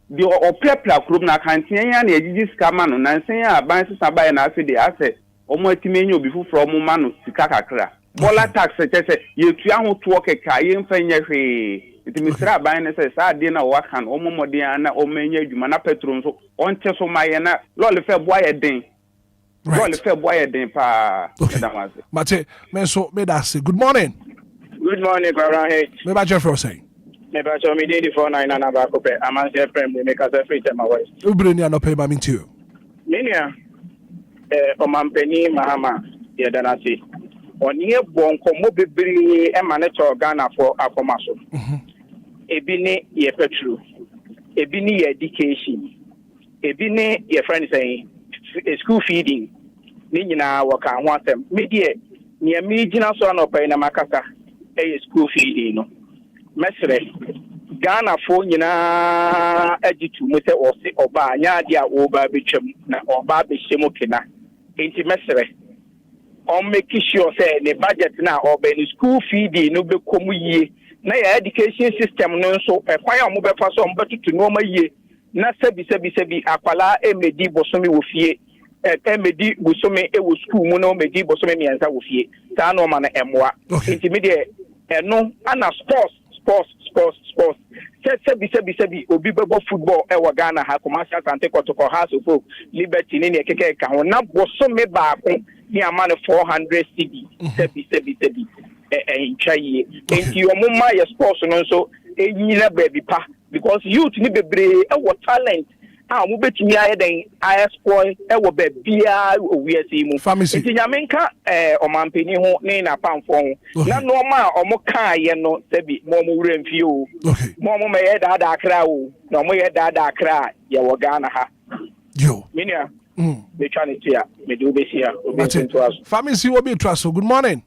di o prepla krum na kantin ya na ejiji sika ma no na nsen ya ban sisa ba na afi de ase omo atimenye obi fu from ma no sika kakra bola tax se ye tua ho to keka ye mfa nya hwe iti misra ban ne se sa de na wa kan omo modin na o menya adwuma na petrol so onte so maye na lole fe boa ye den lole fe boa ye den pa Mate me so me da say good morning. Good morning, Abraham H. Me ba Jeffrey say. Me ba so me dey 49 na ba ko pe amanse friend me ka say free tell my voice. Ubre ni anope ba mintu. Minia o mampeni mahama ye dana si. Oni e bonko mo bebre e ma ne cho Ghana for akoma so. Ebi ni ye petrol. Ebi ni ye education. Ebi ni ye friend saying school feeding. Ni nyina waka ho asem. Me die ni mi gina so na opai na makasa e school feeding no. Mesre Ghana for nyina agitu mo se o se oba anya dia oba betwam na oba behyem kena. Enti mesre on make sure say the budget na oba ni school feeding no be komu yie na ya education system no so kwan a mo be fa so mbetutu no ma yie na sebi akwala emedi bosomi wo fie emedi bosomi e wo school mu no medi bosomi miensa wo fie ta no ma na emwa enti me de eno ana sports sebi obi bebo football e wa Ghana ha commercial sante kotoko house of folk liberty ni ekeke ka ho na bosomi ba ko ni ama ne 400 cedi sebi enchaye enti omuma ye sports no so enyina baby pa because youth ni bebre e wo talent mo betumi aye den aye spoil e wo bebia owiase mu enti nyamenka omampeni ho ne na pamfo ho na no ma omo ka ye no sebi mo wura mfie o mo me ye da akra o na mo ye da akra ye wo Ghana ha yo minia be chane tia me do be sia family si obi traso good morning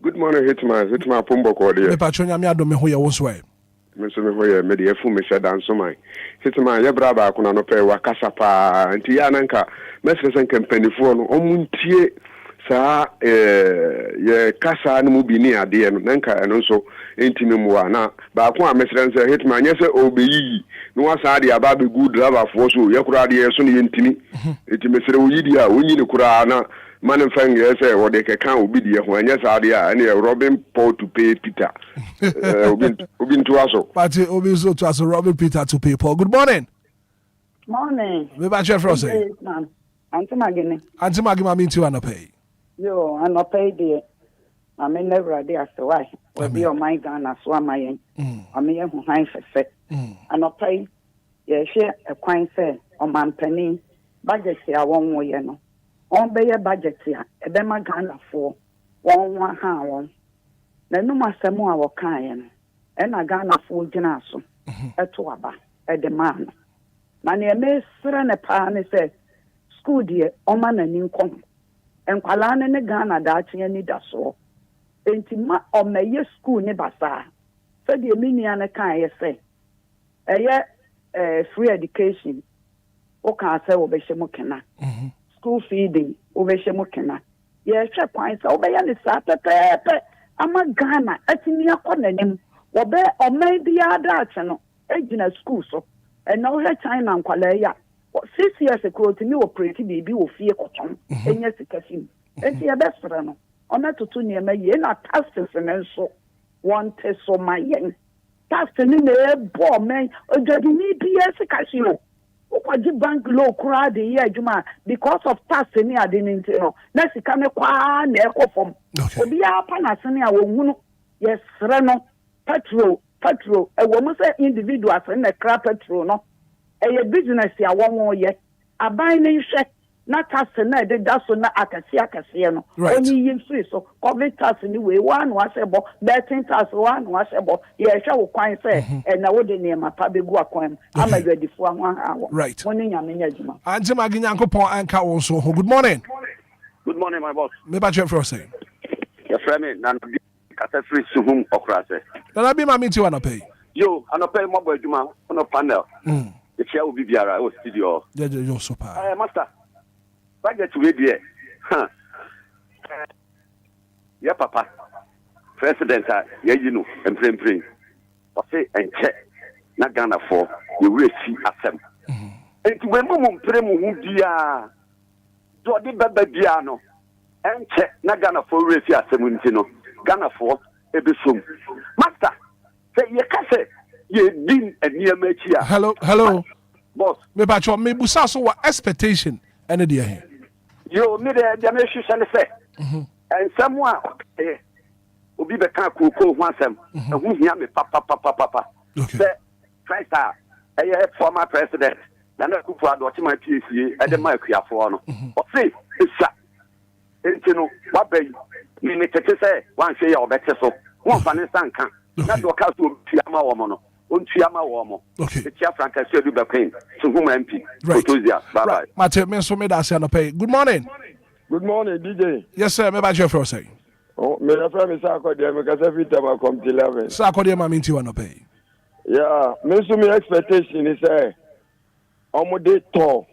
Hitman Pumbo ko de me patronya me adome ho ye wo so e me so me ho ye me de fu me sheda nso man Hitman ye bra ba ko na no pe wa kasa pa nti ya nanka mesre sen kampanifo no omuntie sa ye kasa no mu bi ni ade no nanka eno so entimi mu na ba ko a mesre sen Hitman ye se obeyi no wasa ade aba be good driver fo so ye kura ade so ne entimi enti mesre wo yidi a onyi ne kura na man fang yes what they can obi die ho anya sadia and Robin Paul to pay Peter obin to aso but obi so to aso Robin Peter to pay Paul. Good morning. We ba chef Ross Auntie Magine mami to anopay yo anopay de I mean never dey as why we be on my Ghana so am I me hu han fefe anopay ye hwe ekwan se o mampani budget ya won wo ye no on be your budget ya ebe ma Ghana for one ha won na no masemu a wokan ye no e na Ghana for gina so eto aba e de man na ne mesre ne pa ne se school die o ma na ninkom enkwala ne Ghana da achi ani da so enti ma o meye school ne basa se de minia ne kan ye se free education o kan se wo be shemu kena school feeding over Shemokena. Yes, points over the Saturday. I'm a Ghana, at me a corner, or maybe other channel, agent school so, and now her China and Qualaya. 6 years ago, to me, or pretty baby will fear cotton, and yes, it can. And see a best friend. On that to near me, and not tasks and so one test so my young. Tasks in the poor man, or did me be as a casino. Ukwaji bank low crowd the year juma because of tax ni adinin no na sika me kwa na ekofom obi apa na sene a wonhunu yes no petrol e wo mo say individuals na cra petrol no e ye business ya won ye aban ne nhwe na tax na de da so na akase no oni yin free so covid tax ni we one wasebo betting tax one wasebo ye hwe wo kwan se na wo de ne mapa begu akwan amadwadifo ho right woni nyame nya juma ante maginyankopon anka wo so good morning my boss me ba chef for say your friend na kasa free suhum okrase na bi ma meet you pay yo anope mo bo adwuma on panel the chair will be biara o studio yo super master budget we there ya papa president ya yinu emprempren o say enche na Ghana for we resi asem enti we mo mpremu hu dia do di baba dia no enche na Ghana for resi asem nti no Ghana for ebesom master say ye kase ye din eniema chi a hello boss me ba cho me busa so wa expectation ene dia he yo me de me hwehwe ne se en samwa obi be kan kokoo ho asem hu hia me papa se Christ former president na kufu ado chima PCA e de ma akuafo no o se esa entino wa bay ni me tete se wan hwe ya obete so won fa ne sanka na do ka so tuama wo mo no on tuama wo mo okay tia franka se du be queen so hu ma MP Otozia bye bye mate me so me da se pay good morning DJ yes sir me ba chef for say oh me na fra me sa akode me ka se fit am come till 11 sa akode ma minti wa pay yeah me so me expectation is omo to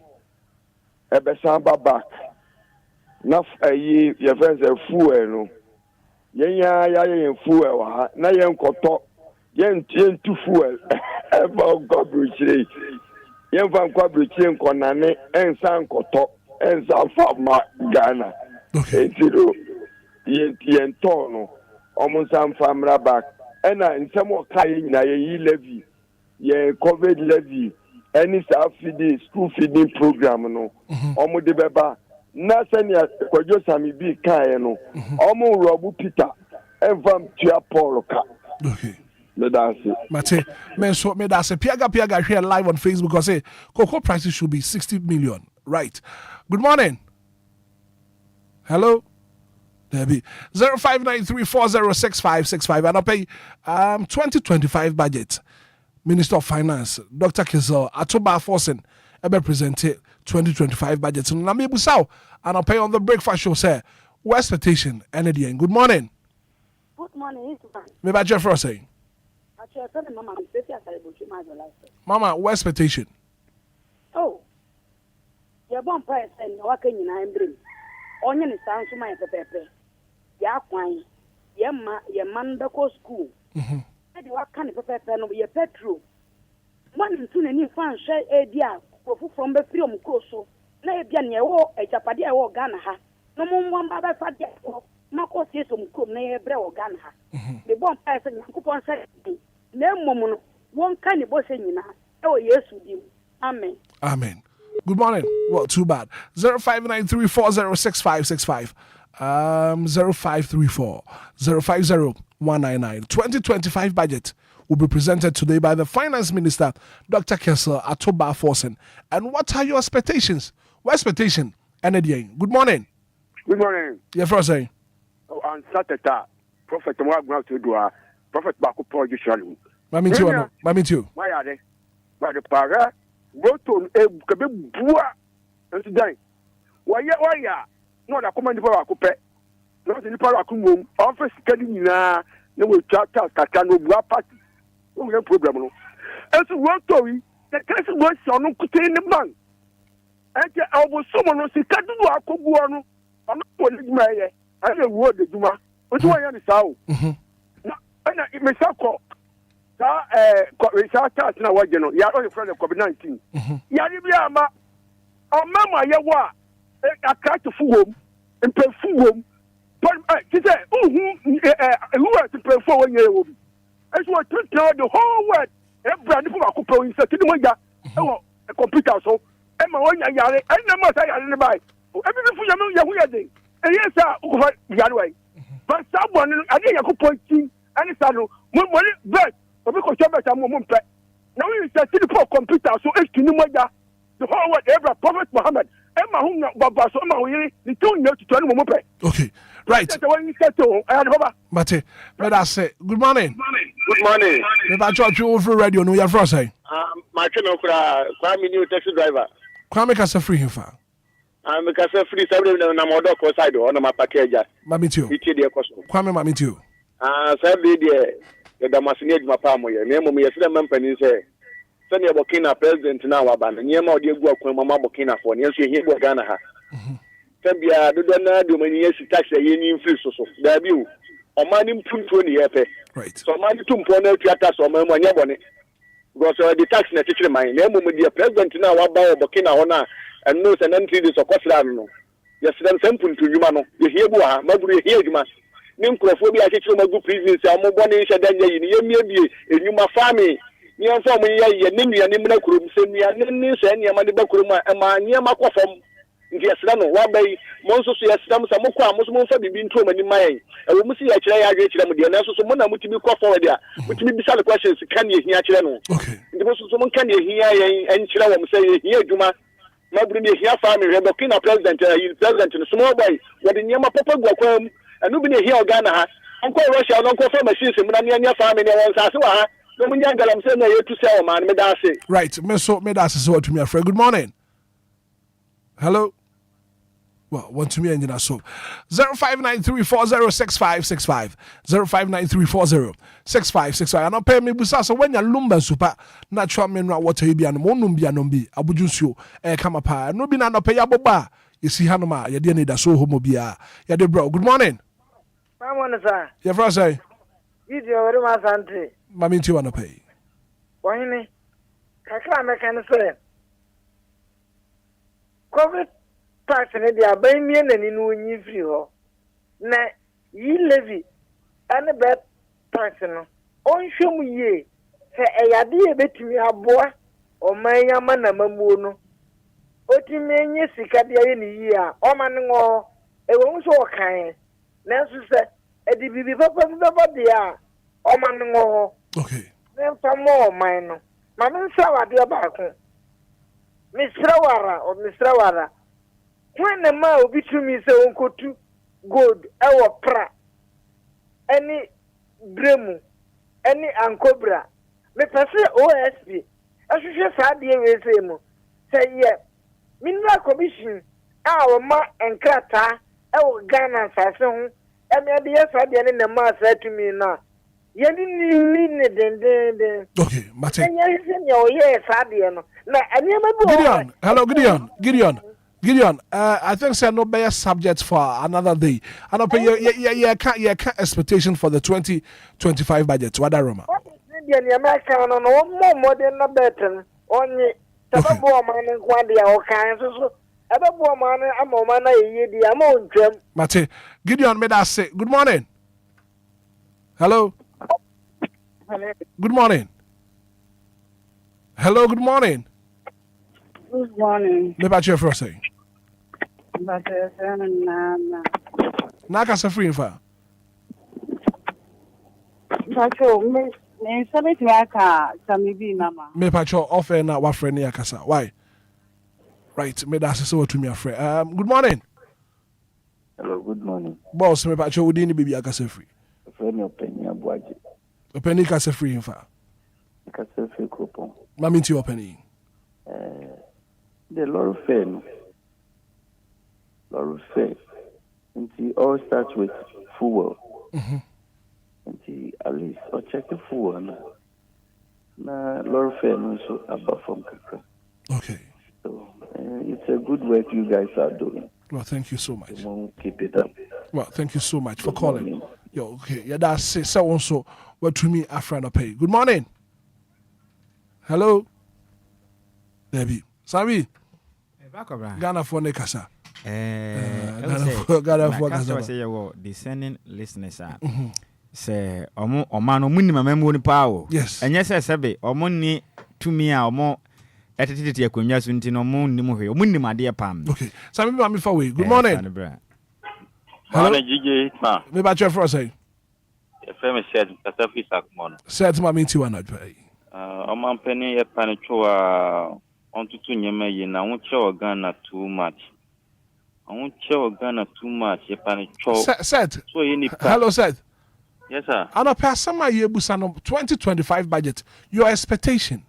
ebe samba back na ayi your friends are fuel no yen fuel wa na yen koto yen tu fuel e ba gobruchire yen fa gobruchire nkonane ensan koto ensan fa ma Ghana etiro yen to no omo san famra back ena nsemo kai nyina ye levy ye covid levy any school feeding program no omo de beba na senia kwajo sami bi kan no omo robu Peter envam tua Paul ka okay Mate me da se piaga here live on Facebook because say cocoa prices should be 60 million right good morning hello Debbie 0593406565 and I'll pay 2025 budget Minister of Finance Dr. Kizel Atoba Forsen ebe presented 2025 budget so na me busaw and I'll pay on the breakfast show say what expectation energy good morning me ba Jeff say mama what expectation oh ya bon price and waka nyina embrim onye ne sanso mai pepepe ya kwan ya man be ko school e di waka ne pepepe no ye petrol man ntu na ni fan hwe e dia kofu from be free omko so na e bia ne e wo ejapade e wo Ghana ha no mo mba ba fa dia ko mako sie so mko na e bre wo Ghana ha de bon price nyankopon se na mmom no won ka ne bo se nyina e wo Yesu dim amen good morning well too bad 0593406565 0534-050-199 2025 budget will be presented today by the Finance Minister, Dr. Kessel Atoba Forsen. And what are your expectations? What expectation? Good morning. Good morning. Yeah, first saying. Oh, on Saturday, Prophet Mwagna to do a Prophet Baku Production. Mami too. Why are they? By the para, go to a bua and today. Why, no, the command for a coupe. Not in the Parakum office, getting na no will chat no bua party. No problem. As a work story, the case was on Kutin the bank. And I was someone who said, Kadu Akubuano. I'm not going to my I don't word the Duma. What do I understand? And it may so Richard now, you know, you are only friend of COVID-19. Yaribiama, our mamma, Yawa, a cat to fool, and pay fool. But she said, who are to pay for 1 year? As what to tell the whole world, every animal I could put in such a computer. So, Emma, Yari, and the must I in the bike. Everything for your wedding. And yes, sir, Yarway. But someone, I think I could point in and it's one money, but because you're better, now you said to the computer, so it's to Numaja. the whole world every Prophet Muhammad Emma hum baba so ma oyiri ni tun na tutu anu mo pe. Okay. Right. Mate, let us say good morning. Good morning. Me ba church over radio no ya for say. My channel kura Kwame new taxi driver. Kwame ka say free him fa. Me ka say free sabre na modo ko side o na ma package. Mami tio. Iti de koso. Kwame mami tio. Sabre de da masini adwuma pa mo ye. Na mo ye sire mampani say sani e Burkina president na wa ba na nyema odi egu akwan mama Burkina for ne so ehie gbo Ghana ha. Tambia dodo na do mani yesi tax ye ni free so da bi o. Omani mpunto ni yepe. Right. So omani tumpo na tuata so omani anya bone. Because the tax na teacher mine na emu the president na wa ba Burkina ho na and no say nantri de so kwasra no. Yes dem sempunto dwuma no. Ye hiebu ha maburu ye hie dwuma. Ni nkrofo bi a teacher magu prison say omo bone hye danya yi ni yemie bie enwuma fami. Ni anfa mo ye ne nua ni mna kurom se nua ne se niam de ba kurom a ma niam akofam. Nti yesra no wa bai mo nso so yesra mo sa mo kwa mo so mo fa bibi nto mani mayen e wo musi ya kire ya adwe kire mo de na so so mo na mutimi kwa forward a mutimi bisa the questions kan ye hia kire no okay nti mo so mo kan ye hia yen en kire wo mo say ye hia adwuma mabru ne hia fa me Burkina president no small boy wo de niam papa gwa kwam anu bi ne hia Ghana ha onko Russia no onko fa machines mo na ne fa me ne won sa se wa ha no mo nya galam se na ye tu se o man me da se right me da se so to me afraid good morning hello. Well, want to me engine so 0593406565 0593406565 and pay me busa so when ya Lumba super natural mineral water bi an monum bi anom bi abujunsuo kama pa no bi na no pay ya boba yesi hanoma ya de Anidaso Wɔhɔ bia ya de bro good morning Mamon sir ya for say is your very much auntie mami nti wa no pay wahini kakra me kan say COVID tax ne dia ban mie nani no nyi free ho na yi levy ane bet tax no on hwem yie se eyade e betimi aboa o manya mana mamuo no otimi enye sika dia ye ni yi a o ma ne ngo e wo so kan na so se edi bibi papa dia o ma ne ngo okay na fa mo man no ma me nsa wade ba ko Mr. Wara when the man obi to me say onkotu gold ewo pra any bremu any ankobra me pese OSP ahwehwe saade we say mu say ye mineral commission a ma enkrata ewo Ghana sase ho eme de saade ne ma sa to me na ye ni den okay mate ye saade no na Gideon hello Gideon, I think say no better subject for another day. And okay, you can't expectation for the 2025 budget. What that Roma? The American no more modern no better. Only Tababo man and Quadia or kinds so Ababo man and Momana ye the amount gem. Mate, Gideon made us say good morning. Hello. Good morning. Hello, good morning. Good morning. Me ba che for say. But na ka sa free fa. Pacho me sabe ti aka samibi mama. Me pacho offer na wa friend ya kasa. Why? Right, me da say what to me afre. Good morning. Hello, good morning. Boss me pacho udi ni bibi aka sa free. Friend me openi abuaje. Openi ka sa free fa. Ka sa free coupon. Mami ti openi. The Lord fair. Lord fair. And it all starts with fuel. And at least or check the fuel. Na Lord fair also above from Kakra. Okay. So it's a good work you guys are doing. Well, thank you so much. Keep it up. Well, thank you so much for calling. Yo, okay. Yeah, that's so also what to me a friend of pay. Good morning. Hello. Debbie. Sabi. Ghana for ne kasa. Ghana for kasa. Say you descending listeners are. Say omo no munima memu ni pa. Yes. Enye say sebe omo ni tumi a omo etetete akonwa so nti no omo ni mo hwe. Omo ni made pam. Okay. Sabi me fa we. Good morning. Hello GJ Hitman. Me ba che for say. FM said kasa fi sak mo. Said ma me ti wana dwai. Omo penny e pancho ontutu nyema yi na wonche Ghana too much. Wonche Ghana too much e pa ne cho. Seth. So you need Hello Seth. Yes sir. Ano pasama ye busano 2025 budget. Your expectation?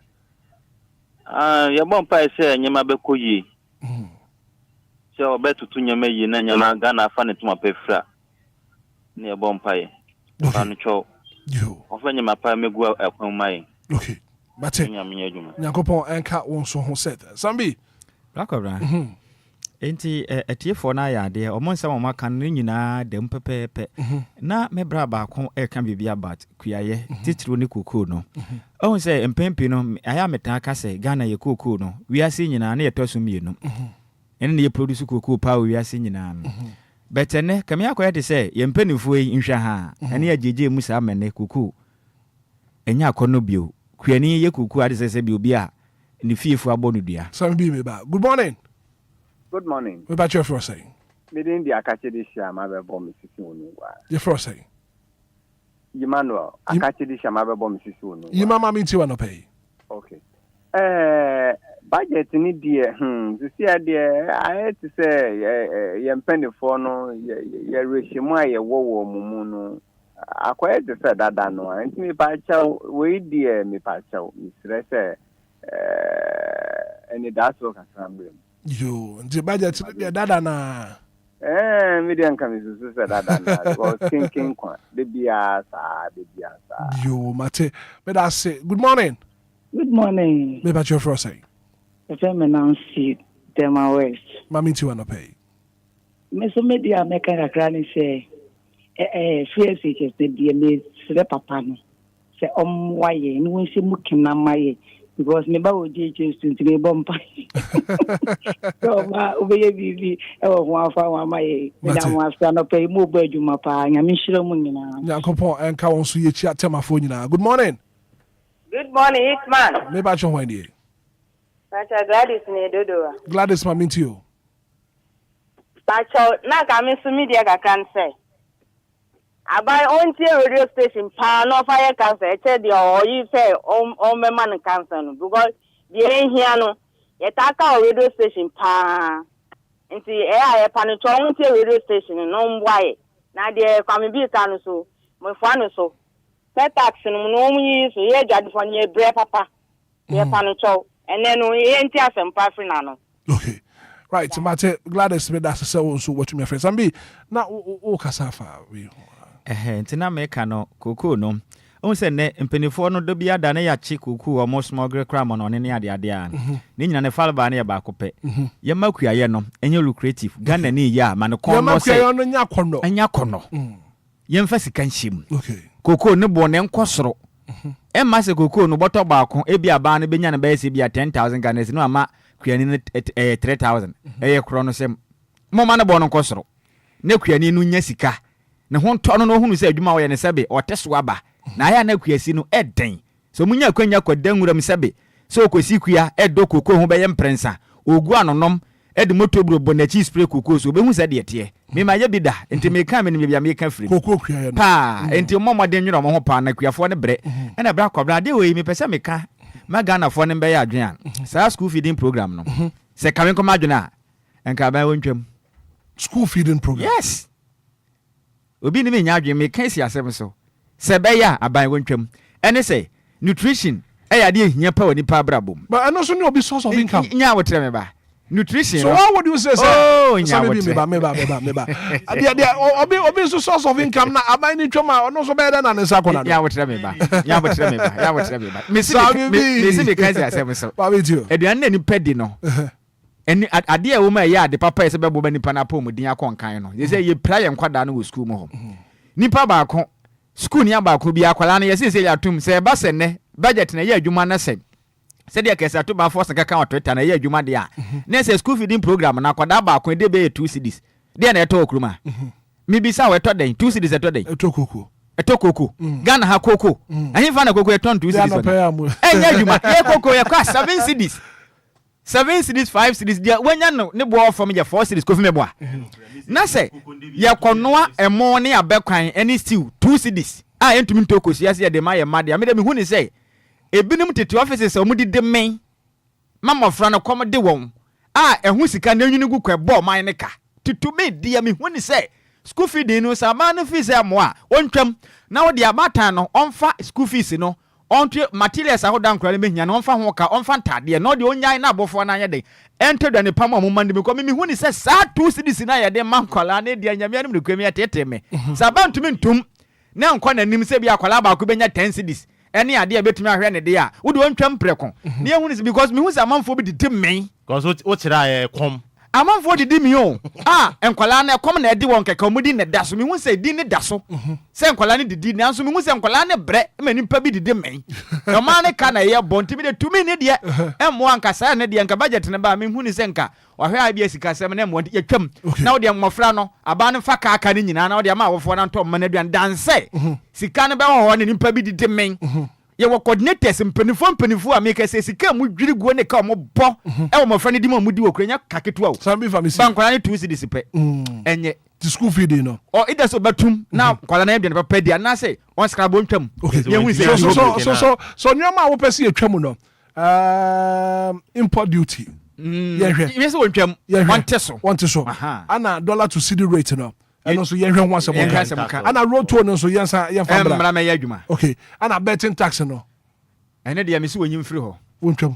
Ya bompa say nyema be koyi. So betutu nyema yi na nyema Ghana fa ne tuma pefra. Ne bompa ye. Pa no cho. Yo. Ofa nyema pa megu akwan mai. Okay. Mate. Nyankopon enka won so ho set. Sambi. Rakobra. Enti etiefo na ya de omo nsam ma kan no nyina dem pepepe. Na mebra ba ko e kan bibia bat kuyaye titiro ne kokoo no. O se empempi no aya metan aka se Ghana ye kokoo no. Wiase nyina na ye toso mienu. Ene ne ye produce kokoo pa wiase nyina no. Betene kame akoye de se ye mpanifo yi nhwa ha. Ene ya jeje mu sa amene kokoo. Enya akono bio. Kuyani ye kokoo ade se bi obi a ne fiefo abonu dua. Sambi me ba. Good morning. Good morning. What about your first saying? Meeting the Akache this year, my bomb Mrs. Your first saying? Emmanuel, Akache this year, my bomb Mrs. You mama mean to pay. Okay. Budget need dear, to see idea, I had to say, you penny for no, you regime, you war mumuno. I quite said that no, and me pacho, wait dear, me pacho, Miss Rese, Anidaso Wɔhɔ. Yo, the budget the dada na. Median come to say that was thinking the bias. Yo, mate. But I say good morning. Good morning. Me about your first say. If I'm announcing Tema West. Mami to wanna pay. Me so media make a granny say fear seekers the DNA se papa no. Se why no when she mukim na maye. Because me ba oje to me bompa. So ma obeye bibi e wo ho afa wa maye. Me da mo afa no pay mo ba adwuma pa nyame hira mu nyina. Nyankopon enka won so ye chi atemafo nyina. Good morning. Good morning, Hitman. Me ba chon wan die. Pacha Gladys ne dodo. Gladys ma minti o. Pacha na ka me so media ka kan say. Abai on radio station pa no fire cancer e dey or you say on me man cancer no because the here no ye taka radio station pa nti e pa no on radio station no mbwae na de kwame bi ka no so mo fa no so set tax no no yi so ye gade for ye bre papa ye pa no cho ene no ye nti asempa fri na no. Okay. Right, Mate Gladys me that say so what me friends ambi na o kasafa we ntina meka no kokoo no on se ne mpenifo no do bia da na ya chi kokoo o mo small cram no ne ade a ne nyina ne falba na ya ba kope ye makuaye no enye lucrative Ghana ni ya ma ne kon no se ye no nya kono anya kono ye mfa sika nhyim okay kokoo ne bo ne nkosoro e ma se kokoo no boto ba ko e bia ba ne benya ne ba se bia 10,000 Ghana no ama kuani ne 3,000 ye kro no se mo ma ne bo no nkosoro ne kuani no nya sika ne ho ntono no hunu se adwuma wo ye ne sebe oteso aba na aya na kuasi no eden so munya akwanya kwadanwuram sebe so okosi kua edo kokoo ho beye mprensa ogu anonom ede motobro bonachi spray kokoo so obehu se de tie me ma ye bi da enti me ka me ne bia me ka firi kokoo kua ye no pa enti momode nwuro mo ho pa na kuafo ne bre ena bra kwabra de we me pese me ka ma Ghana fo ne beye adwen sa school feeding program no se kamen ko ma adwen a enka ba wontwam school feeding program yes obi ni me nya adwen me kan si asem so se be ya aban wontwam ene say nutrition ya de hia pa woni pa brabom but I know so no be source of income nya wotre me ba nutrition so what would you say oh nya wotre me ba dia obi so source of income na aban ni twoma ono so be da na nsa kona nya wotre me ba me si me kan si asem so ba we tio eduan na ni pedi no eni ade a wo ma ya ade papa ese bebo ba nipa na pom din akonkan no ye say ye pra ye nkwada no wo school mo ho nipa ba ko school ni aba ko bi akwala no ye say ya tum say ba se ne budget na ye adwuma na se de kesa to ba force kaka on Twitter na ye adwuma de a na say school feeding program na akwada ba ko de be 2 cedis de na eto okruma mi bi sa we to den 2 cedis eto den eto koko Ghana ha koko ahin fa na koko eto 2 cedis enye adwuma ye koko ye kwa 7 cedis 7 cities 5 cities dia wanya no ne bo from ya 4 cities kofi mebo a na se ya konoa emo ne abekwan any stew 2 cities a entumi ntoko siase ya de ma ya made amede me hu ni say ebinum tete offices omudi de men mama fra no kom de won ehu sika na nwunu gu kwa ball man ne ka to me dia me hu ni say school fee dey no sa man fees e mo a ontwam na wo de abatan no onfa school fees no onto materials ahodan kra me hia no onfa ho ka onfa ntade no de onyan na abofo na anya de enter the pam mo man de me ko me hu ni say sa 2 cities na ya de man kwala na dia nyame anum de kwami atete me sa ba ntumi ntum na nkwa na nim se bia kwala ba ko benya 10 cities ene ade a betumi ahwe ne de a wo de ontwam preko na ehunu ni because me hu say amanfo bi de me because what tira kom amanfo de me o enkwala na kom na de won keka omudi ne daso me hu say di ne daso se enkwala ne didi na so me hu say enkwala ne bre me nimpa bi de me o ma ne ka na ye bonti bi de tumi ne de emo anka sa ne de anka budget ne ba me hu ni se nka wahwe abi asika sem na mo de twam na wo de mmofra no aba ne fa ka aka ne nyina na wo de ma awofo na ntom ma na duan danse sika ne be ho ne nimpa bi de me ye wo coordinators mpanifo a make say sika mu dwiri guo ne ka mo bo e wo mmofra ne di ma mu di wo kranya kaketu a sambi famisi bankwala ne 2 cedis pe enye the school fee dey no o ida so batum na kwala na ebia papa dia na say on skra bo ntwam ye hu say so nyoma wo pese etwam no import duty yes won twam want so ana dollar to cedi rate no and so yen hwe ho asem ka ana road toll no so yen fa bra me ya adwuma okay ana betting tax no ene de amisi wonyim free ho wontwam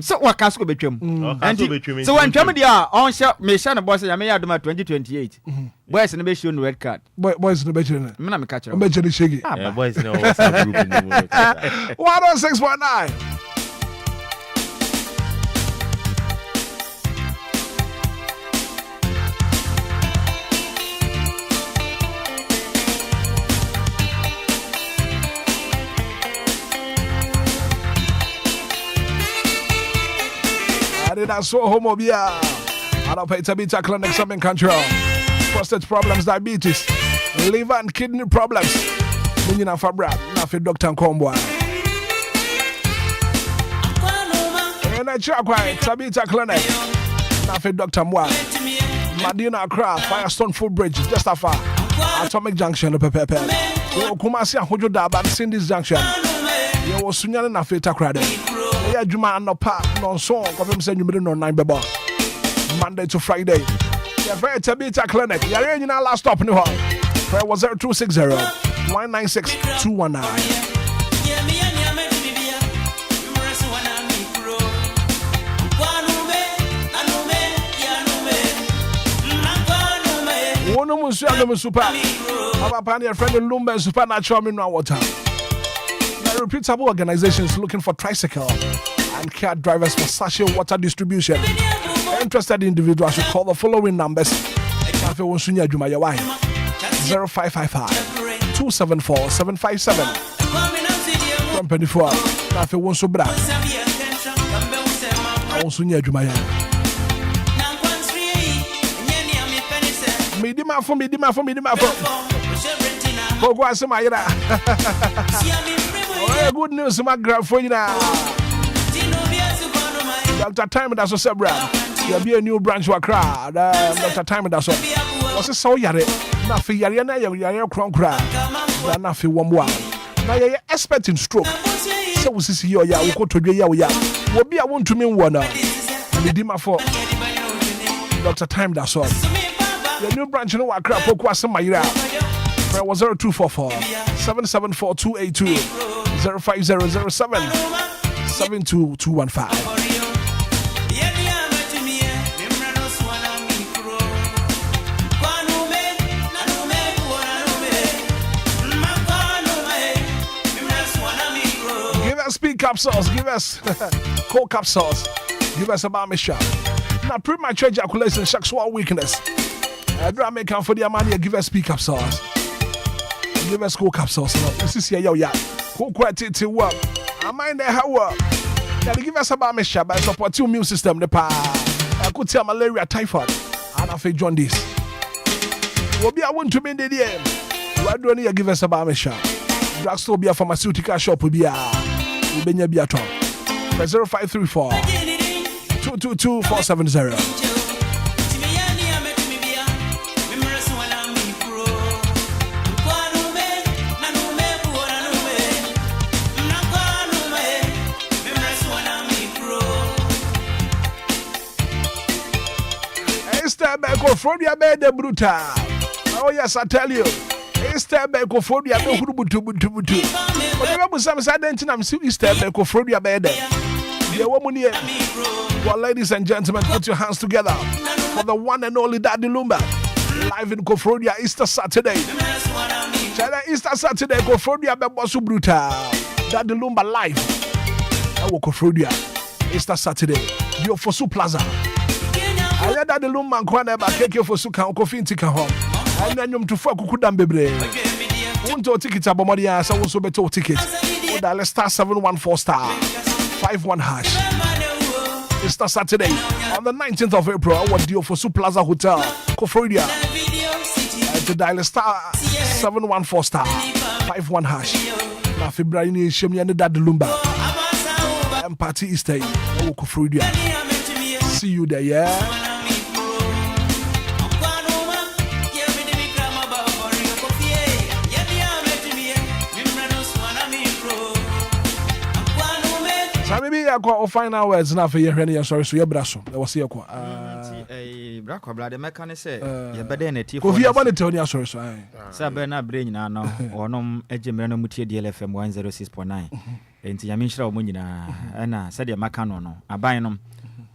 so waka so betwam so wontwam dia on sha me sha no boss ya me ya aduma 2028 boys no be show no red card boys no be show no me na me ka kire be chere shege boys no WhatsApp group ni mo 106.9 Anidaso Wɔhɔ Obia. Anopeta beta clinic some control. Prostate problems, diabetes, liver and kidney problems. Minina Fabra, Nafi Dr. Combo. And I check quite Tabita Clinic. Nafi Dr. Mwa. Madina Accra, Firestone Footbridge, just afar. Atomic Junction, Pepe. Kumasi and Hojo Daba, Cindy's Junction. You was Sunyana Nafi Takrade. Yeah, Juma no pa no song of him saying you middle no 9 beba. Monday to Friday. Yeah, very Tabita Clinic. Yeah, you know last stop in the hall. Prayer was 0260 196 219. One of them super. Our pioneer friend Lumba and supernatural mineral water. Reputable organizations looking for tricycle and car drivers for sachet water distribution. Interested individuals should call the following numbers: 0555 274 757 24. Nafe wonso bra. Awonsunya Jumaya. Midima for. Go asemayira. Oh, good news, my grandfather. Dr. Time that's so sebra. There'll be a new branch to Accra. Dr. Time that's so. What's a so yare? Nafi yare na yare crown cry. Nafi wamwa. Now you're expert in stroke. So we see you ya. We go to ya. We'll be a one to me one. Midima for Dr. Time that's so. The new branch in Accra. Pokwa Samayira. Prayer was 0244 774 282 05007 72215. Give us speed capsules, give us cold capsules, give us a bar shot. Now, premature ejaculation, sexual weakness. I make for the money, give us speed capsules. Give us cold capsules. This is here, yo. Who quite to work? I mind that how work. Now, give us a bar shot by support your immune system. The power. I could tell malaria, typhoid, and I feel jaundice. Will be a one to me in the DM. Why don't you give us a bar shot? Drugstore be a pharmaceutical shop will be a Ubenya be a top. 0534 222 470. Becophobia be the brutal. Oh yes, I tell you. Easter Becophobia be butu. Whatever some sudden I'm still Easter Becophobia be there. The woman here. Well, ladies and gentlemen, put your hands together for the one and only Daddy Lumba. Live in Kofrodia Easter Saturday. China Easter Saturday, Kofrodia Bebosu Brutal. Daddy Lumba live. I will Kofrodia Easter Saturday. You're for Su Plaza. I let Daddy Lumba Kwana Keke for Suka Kofin Tika home. I know you to fuck Kudam Bebre. Won't ticket Abomadia, so also better ticket. Dial star 714 star 51 hash. Easter Saturday on the 19th of April. I will deal for Su Plaza Hotel, Kofrodia. To dial star 714 star 51 hash. Na February ni shemi and Daddy Lumba. And party Easter. I will Kofrodia. See you there, yeah. Maybe I got final words now for your sorry, so your brasso. I was here. Braco, blood, the mechanic say, you're better than a tea. If you want to tell your sorry, Sabena brain now, or no, Ejimeno Mutia DLFM 106.9. And Yamisha Munina, and said your Macano, a binum,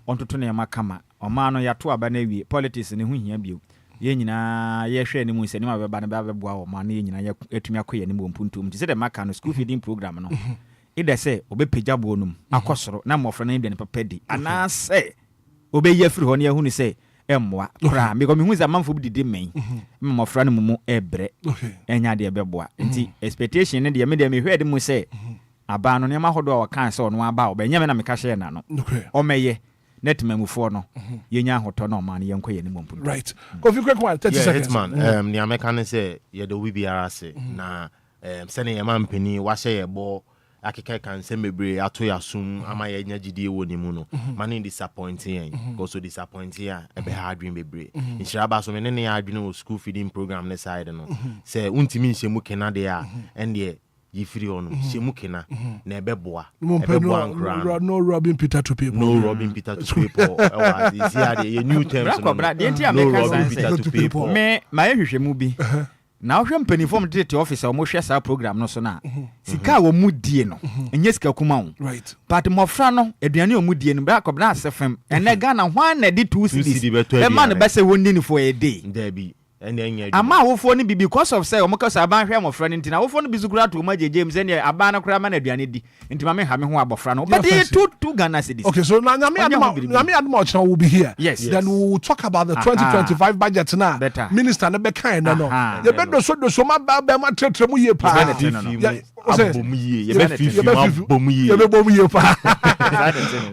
on to Tony Macama, or Mano Yatua Banevi, politics in the Winyabu. Yenina, yes, any moon, and my Banababa, money in a Etumaki and Mumpuntum. She said a Macano school feeding program. Ida say obe peja bonum akosoro na mofra na ndene papedi ana say obe yefri ho ne hu ni say emmoa kra because me hu za manfo didi men mofra no mumu ebre enya de beboa nti expectation ne de me hwe de mu say aba no ne ma hodo a kan say ono aba obe nya me na me ka hye na no o meye net mamufo no yenya hoto no ma ne yenko ye ne mompu right Kofi quick one 30 seconds Hitman ne ameka say ye do we biara say na sene ye mampani wa hye ye bo akeka kan se mebre ato ya sum ama ya nya gidie woni mu no mane disappointing go so disappointing e be hard dream mebre inshira ba so me ne ya adwene o school feeding program ne side no se untimi nhemu kena de a ende yifiri ono nhemu kena na ebeboa nkra no robbing Peter to people no robbing Peter to people is here the new terms no robbing Peter to people me my hwehwemu bi na ohwe mpanifom tete officer o mo hwe sa program no so na sika wo mudie no enye sika kuma wo right but mofra no aduane o mudie no ba kobna asefem ene Ghana hwan na di 2 cities e man be say wonni ni for a day there be ama wofo ni bi because of say o mo kasa ban hwe mofra ni ntina wofo no bi zukura to ma James ene aba na kura ma na aduane di ntima me ha me ho abofra no but they two Ghana cities okay so na nyame admo ochna will be here yes then we will talk about the 2025 budget na minister na be kan na no ye be do so ma ba ma tretre mu ye pa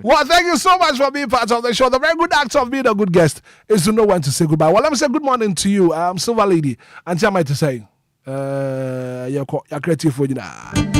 well, thank you so much for being part of the show. The very good act of being a good guest is to know when to say goodbye. Well, let me say good morning to you, Silver Lady. And tell me to say, you're creative for you now.